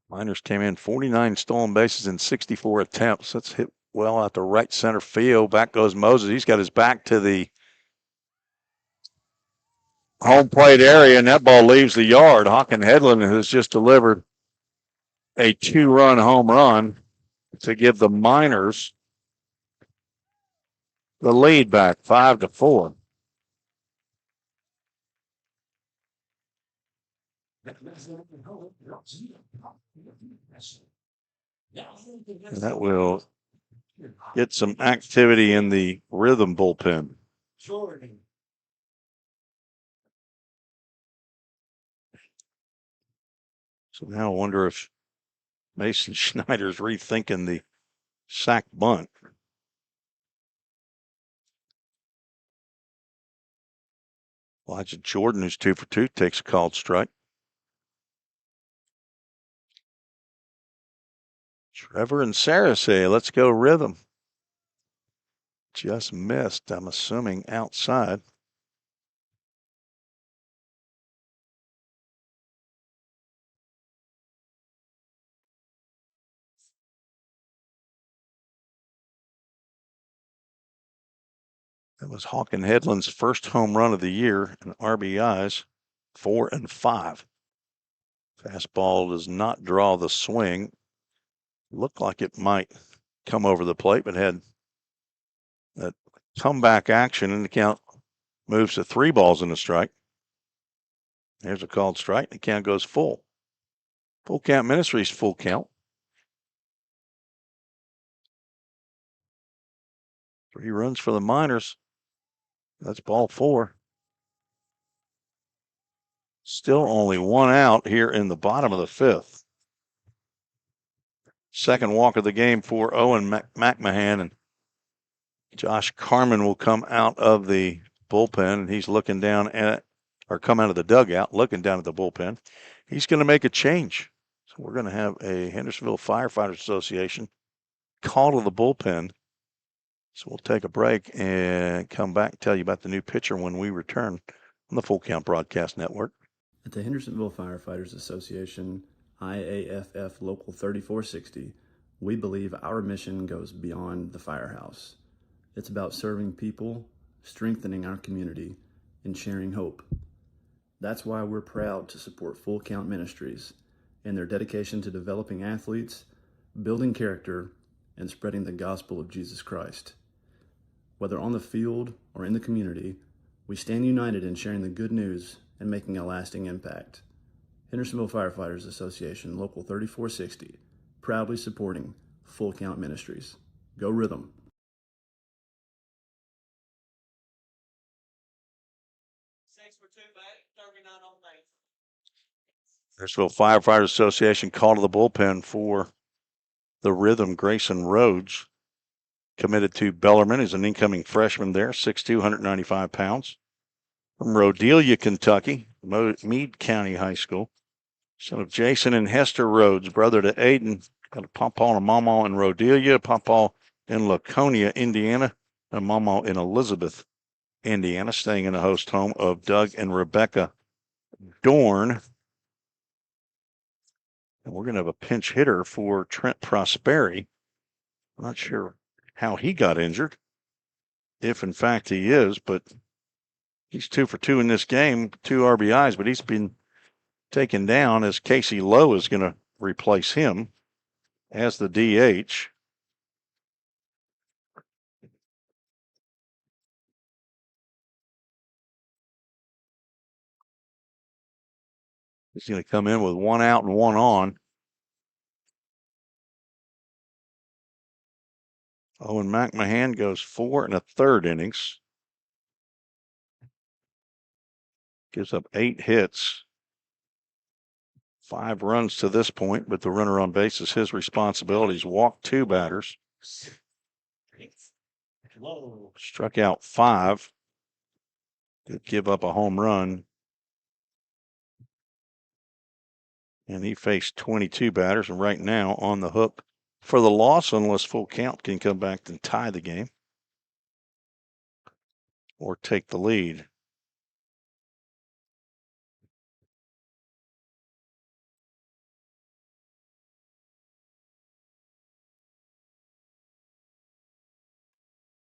Miners came in 49 stolen bases in 64 attempts. That's hit well out to right center field. Back goes Moses. He's got his back to the home plate area, and that ball leaves the yard. Hawken Headland has just delivered a 2-run home run to give the Miners the lead back 5-4. And that will get some activity in the rhythm bullpen. So now I wonder if Mason Schneider's rethinking the sack bunt. Elijah Jordan, who's 2 for 2, takes a called strike. Trevor and Sarah say, let's go rhythm. Just missed, I'm assuming, outside. That was Hawken Headland's first home run of the year and RBIs, 4 and 5. Fastball does not draw the swing. Looked like it might come over the plate, but had that comeback action, and the count moves to 3 balls and a strike. There's a called strike. The count goes full. Full Count Ministries, full count. 3 runs for the Miners. That's ball 4. Still only 1 out here in the bottom of the 5th. Second walk of the game for Owen McMahon, and Josh Carmen will come out of the bullpen, and he's looking down at, or come out of the dugout, looking down at the bullpen. He's going to make a change. So we're going to have a Hendersonville Firefighters Association call to the bullpen. So we'll take a break and come back and tell you about the new pitcher when we return on the Full Count Broadcast Network. At the Hendersonville Firefighters Association, IAFF Local 3460, we believe our mission goes beyond the firehouse. It's about serving people, strengthening our community, and sharing hope. That's why we're proud to support Full Count Ministries and their dedication to developing athletes, building character, and spreading the gospel of Jesus Christ. Whether on the field or in the community, we stand united in sharing the good news and making a lasting impact. Hendersonville Firefighters Association, Local 3460, proudly supporting Full Count Ministries. Go Rhythm! Hendersonville Firefighters Association call to the bullpen for the Rhythm. Grayson Rhodes committed to Bellarmine. He's an incoming freshman there, 6'2", 195 pounds. From Rhodelia, Kentucky, Meade County High School. Son of Jason and Hester Rhodes, brother to Aiden. Got a papa and a mama in Rhodelia, papa in Laconia, Indiana, and mama in Elizabeth, Indiana, staying in the host home of Doug and Rebecca Dorn. And we're going to have a pinch hitter for Trent Prosperi. I'm not sure how he got injured, if in fact he is, but he's 2 for 2 in this game, 2 RBIs, but he's been taken down as Casey Lowe is going to replace him as the DH. He's going to come in with 1 out and 1 on. Owen McMahon goes 4 1/3 innings. Gives up 8 hits. 5 runs to this point, but the runner on base is his responsibility. He's walked 2 batters. Struck out 5. Did give up a home run. And he faced 22 batters, and right now on the hook for the loss, unless Full Count can come back and tie the game or take the lead.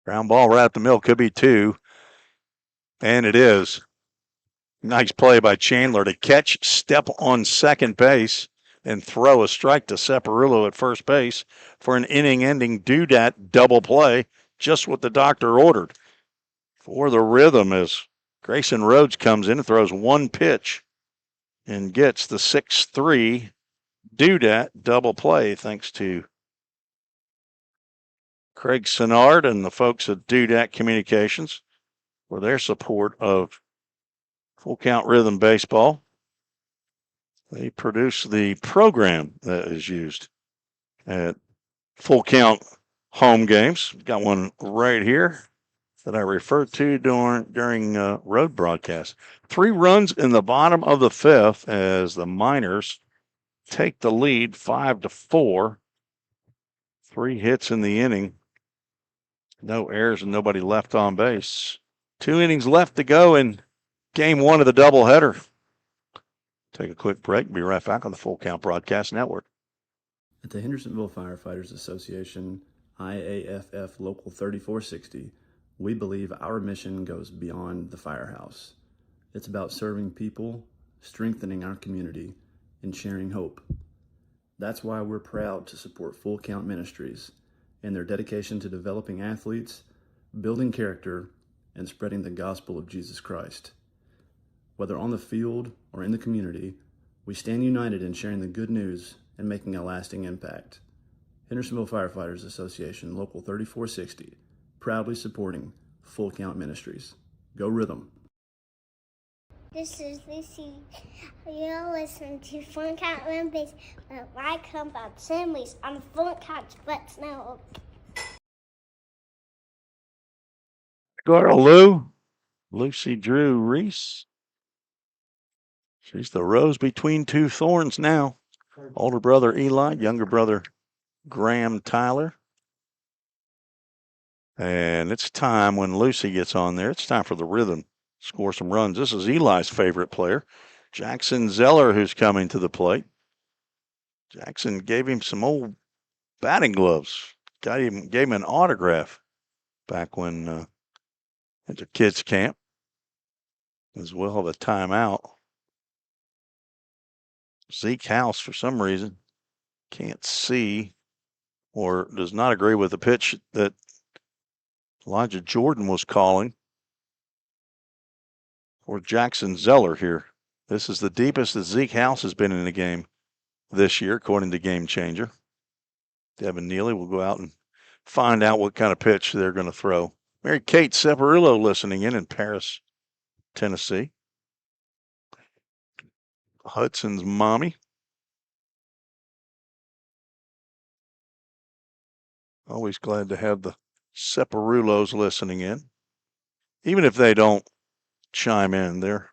Ground ball right up the middle, could be 2. And it is. Nice play by Chandler to catch, step on second base, and throw a strike to Separillo at first base for an inning-ending doodat double play, just what the doctor ordered. For the Rhythm, as Grayson Rhodes comes in and throws 1 pitch and gets the 6-3 doodat double play, thanks to Craig Sinnard and the folks at Doodat Communications for their support of Full Count Rhythm Baseball. They produce the program that is used at Full Count home games. Got one right here that I referred to during road broadcast. 3 runs in the bottom of the 5th as the Miners take the lead 5-4. 3 hits in the inning. No errors and nobody left on base. 2 innings left to go in game 1 of the doubleheader. Take a quick break. Be right back on the Full Count Broadcast Network. At the Hendersonville Firefighters Association, IAFF Local 3460, we believe our mission goes beyond the firehouse. It's about serving people, strengthening our community, and sharing hope. That's why we're proud to support Full Count Ministries and their dedication to developing athletes, building character, and spreading the gospel of Jesus Christ. Whether on the field or in the community, we stand united in sharing the good news and making a lasting impact. Hendersonville Firefighters Association, Local 3460, proudly supporting Full Count Ministries. Go Rhythm! This is Lucy. You're listening to Full Count Rhythm Baseball with my compound Sammy's on Full Count Sports Network. Go to Lou. Lucy Drew Reese. She's the rose between 2 thorns now. Older brother Eli, younger brother Graham Tyler. And it's time when Lucy gets on there. It's time for the Rhythm. Score some runs. This is Eli's favorite player, Jackson Zeller, who's coming to the plate. Jackson gave him some old batting gloves. Gave him an autograph back when at the kids' camp, as well as a timeout. Zeke House, for some reason, can't see or does not agree with the pitch that Elijah Jordan was calling for Jackson Zeller here. This is the deepest that Zeke House has been in the game this year, according to Game Changer. Devin Neely will go out and find out what kind of pitch they're going to throw. Mary Kate Separillo listening in Paris, Tennessee. Hudson's mommy. Always glad to have the Separulos listening in. Even if they don't chime in, they're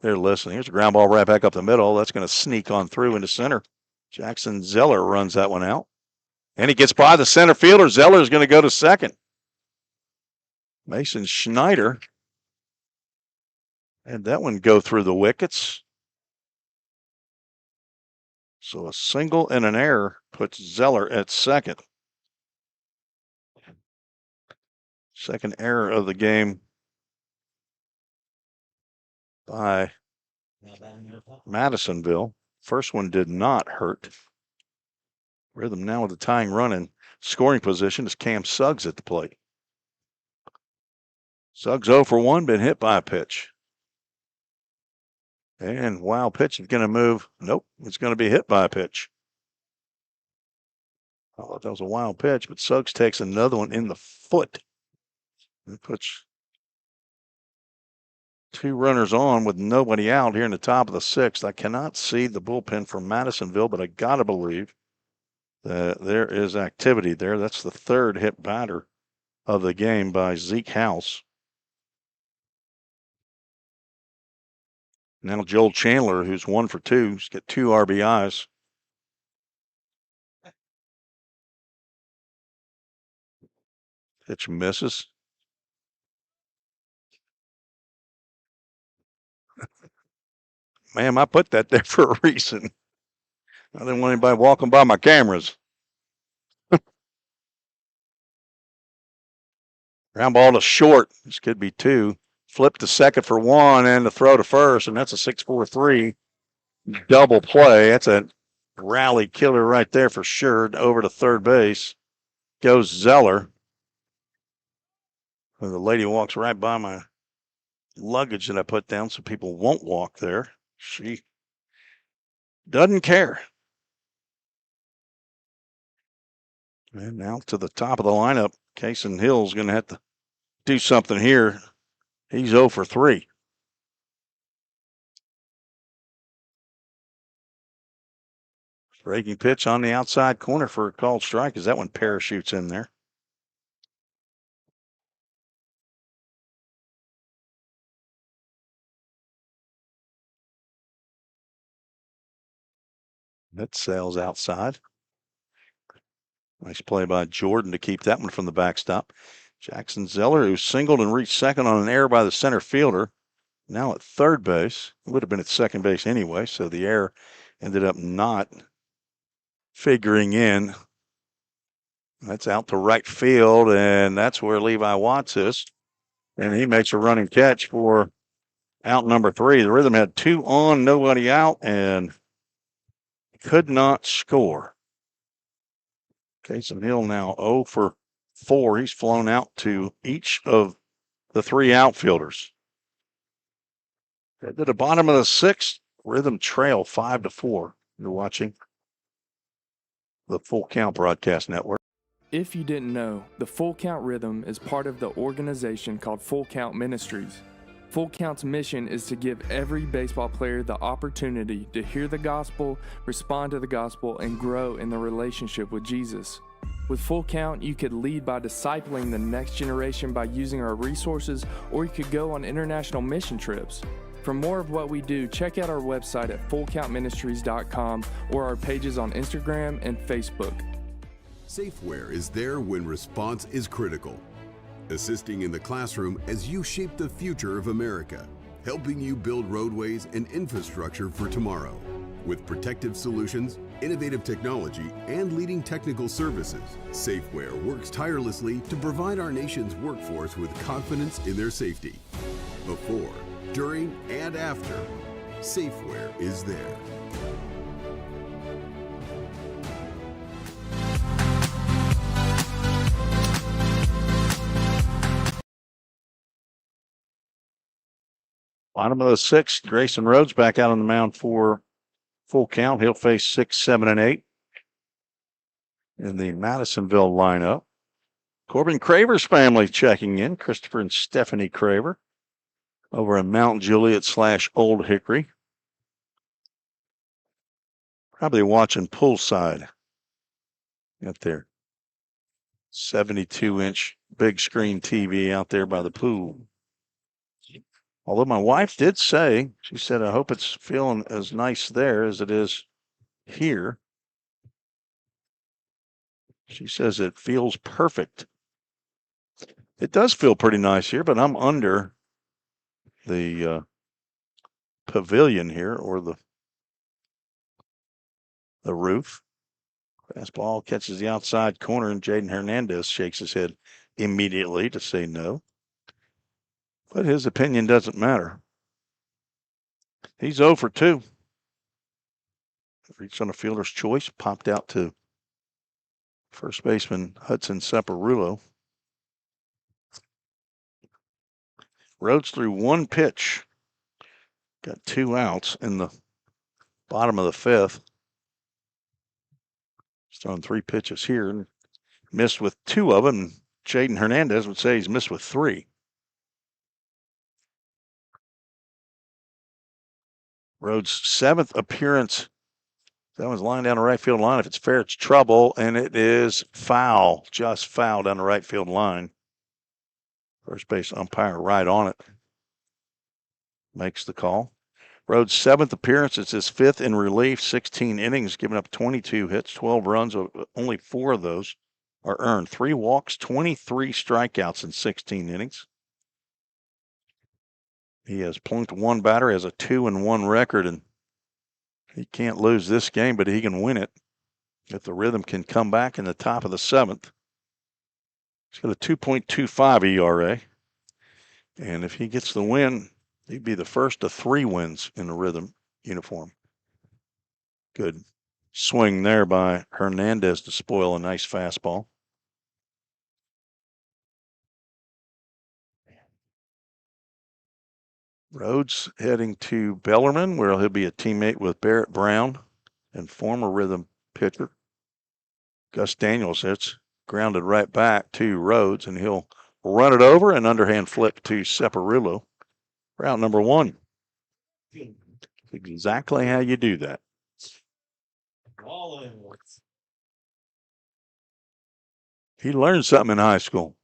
listening. Here's a ground ball right back up the middle. That's going to sneak on through into center. Jackson Zeller runs that one out. And he gets by the center fielder. Zeller is going to go to second. Mason Schneider had that one go through the wickets. So a single and an error puts Zeller at second. Second error of the game by Madisonville. First one did not hurt. Rhythm now with a tying run in scoring position is Cam Suggs at the plate. Suggs 0 for 1, been hit by a pitch. And wild pitch is going to move. Nope, it's going to be hit by a pitch. I thought that was a wild pitch, but Suggs takes another one in the foot. It puts two runners on with nobody out here in the top of the sixth. I cannot see the bullpen from Madisonville, but I got to believe that there is activity there. That's the third hit batter of the game by Zeke House. Now Joel Chandler, who's 1 for 2, he's got 2 RBIs. Pitch misses. Ma'am, I put that there for a reason. I didn't want anybody walking by my cameras. Ground ball to short. This could be 2. Flip to second for 1 and the throw to first, and that's a 6-4-3 double play. That's a rally killer right there for sure. Over to third base goes Zeller. And the lady walks right by my luggage that I put down so people won't walk there. She doesn't care. And now to the top of the lineup. Kason Hill's going to have to do something here. He's 0 for 3. Breaking pitch on the outside corner for a called strike as that one parachutes in there. That sails outside. Nice play by Jordan to keep that one from the backstop. Jackson Zeller, who singled and reached second on an error by the center fielder, now at third base. It would have been at second base anyway, so the error ended up not figuring in. That's out to right field, and that's where Levi Watts is. And he makes a running catch for out number 3. The Rhythm had 2 on, nobody out, and could not score. Kason Hill now 0 for 4. He's flown out to each of the 3 outfielders. At the bottom of the 6th, Rhythm trail 5-4. You're watching the Full Count Broadcast Network. If you didn't know, the Full Count Rhythm is part of the organization called Full Count Ministries. Full Count's mission is to give every baseball player the opportunity to hear the gospel, respond to the gospel, and grow in the relationship with Jesus. With Full Count, you could lead by discipling the next generation by using our resources, or you could go on international mission trips. For more of what we do, check out our website at fullcountministries.com or our pages on Instagram and Facebook. Safeware is there when response is critical, assisting in the classroom as you shape the future of America, helping you build roadways and infrastructure for tomorrow. With protective solutions, innovative technology, and leading technical services, Safeware works tirelessly to provide our nation's workforce with confidence in their safety. Before, during, and after, Safeware is there. Bottom of the sixth, Grayson Rhodes back out on the mound for full count. He'll face 6, 7, and 8 in the Madisonville lineup. Corbin Craver's family checking in. Christopher and Stephanie Craver over in Mount Juliet / Old Hickory. Probably watching poolside up there. 72-inch big screen TV out there by the pool. Although my wife did say, she said, I hope it's feeling as nice there as it is here. She says it feels perfect. It does feel pretty nice here, but I'm under the pavilion here, or the roof. Fastball catches the outside corner, and Jaden Hernandez shakes his head immediately to say no. But his opinion doesn't matter. He's 0 for 2. Reached on a fielder's choice, popped out to first baseman Hudson Saparulo. Rhodes threw one pitch. Got 2 outs in the bottom of the 5th. He's thrown 3 pitches here and missed with 2 of them. Jaden Hernandez would say he's missed with 3. Rhodes' 7th appearance. That one's lying down the right field line. If it's fair, it's trouble, and it is foul. Just foul down the right field line. First base umpire right on it. Makes the call. Rhodes' 7th appearance. It's his 5th in relief. 16 innings, giving up 22 hits, 12 runs. Only 4 of those are earned. 3 walks, 23 strikeouts in 16 innings. He has plunked 1 batter, has a 2-1 record, and he can't lose this game, but he can win it if the rhythm can come back in the top of the 7th. He's got a 2.25 ERA, and if he gets the win, he'd be the first of 3 wins in the rhythm uniform. Good swing there by Hernandez to spoil a nice fastball. Rhodes heading to Bellarmine, where he'll be a teammate with Barrett Brown and former rhythm pitcher Gus Daniels. It's grounded right back to Rhodes, and he'll run it over and underhand flip to Saparulo. Route number 1. Exactly how you do that. He learned something in high school.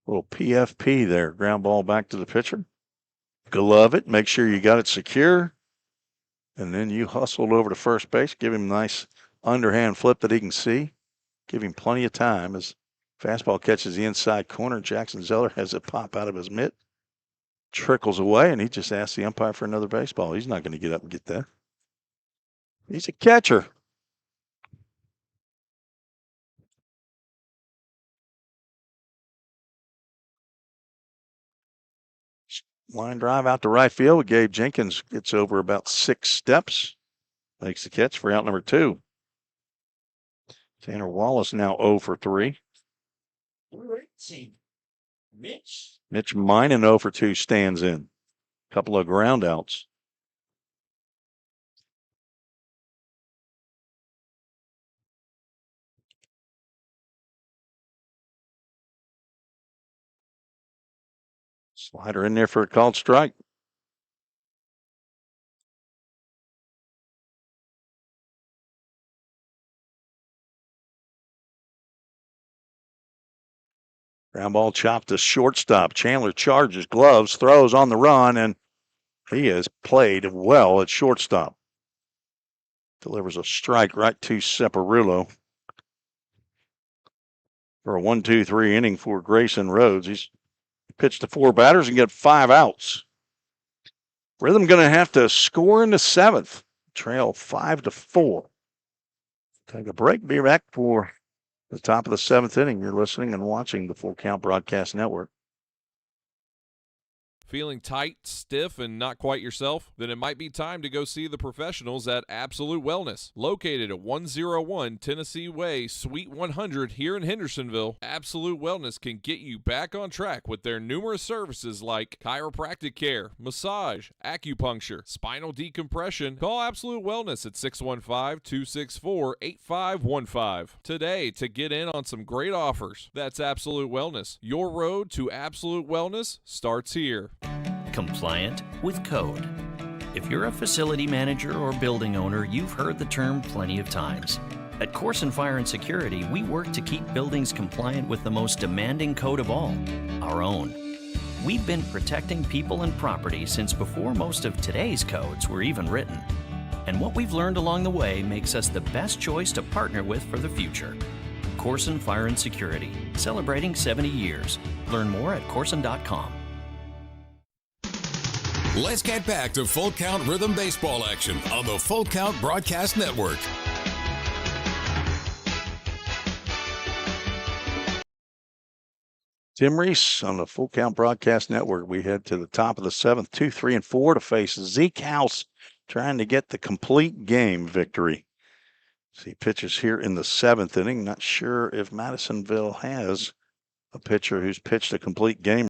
A little PFP there. Ground ball back to the pitcher. Glove it. Make sure you got it secure. And then you hustled over to first base. Give him a nice underhand flip that he can see. Give him plenty of time as fastball catches the inside corner. Jackson Zeller has it pop out of his mitt. Trickles away, and he just asks the umpire for another baseball. He's not going to get up and get that. He's a catcher. Line drive out to right field. Gabe Jenkins gets over about 6 steps. Makes the catch for out number 2. Tanner Wallace now 0 for 3. Mitch Minen 0 for 2 stands in. Couple of ground outs. Slider in there for a called strike. Ground ball chopped to shortstop. Chandler charges, gloves, throws on the run, and he has played well at shortstop. Delivers a strike right to Saparulo for a 1-2-3 inning for Grayson Rhodes. He's pitched to 4 batters and get 5 outs. Rhythm going to have to score in the 7th. trail 5-4. Take a break. Be back for the top of the 7th inning. You're listening and watching the Full Count Broadcast Network. Feeling tight, stiff, and not quite yourself? Then it might be time to go see the professionals at Absolute Wellness. Located at 101 Tennessee Way, Suite 100 here in Hendersonville, Absolute Wellness can get you back on track with their numerous services like chiropractic care, massage, acupuncture, spinal decompression. Call Absolute Wellness at 615-264-8515 today to get in on some great offers. That's Absolute Wellness. Your road to absolute wellness starts here. Compliant with code. If you're a facility manager or building owner, you've heard the term plenty of times. At Corson Fire and Security, we work to keep buildings compliant with the most demanding code of all, our own. We've been protecting people and property since before most of today's codes were even written. And what we've learned along the way makes us the best choice to partner with for the future. Corson Fire and Security, celebrating 70 years. Learn more at corson.com. Let's get back to Full Count Rhythm Baseball action on the Full Count Broadcast Network. Tim Reese on the Full Count Broadcast Network. We head to the top of the 7th, 2, 3, and 4 to face Zeke House, trying to get the complete game victory. He pitches here in the 7th inning. Not sure if Madisonville has a pitcher who's pitched a complete game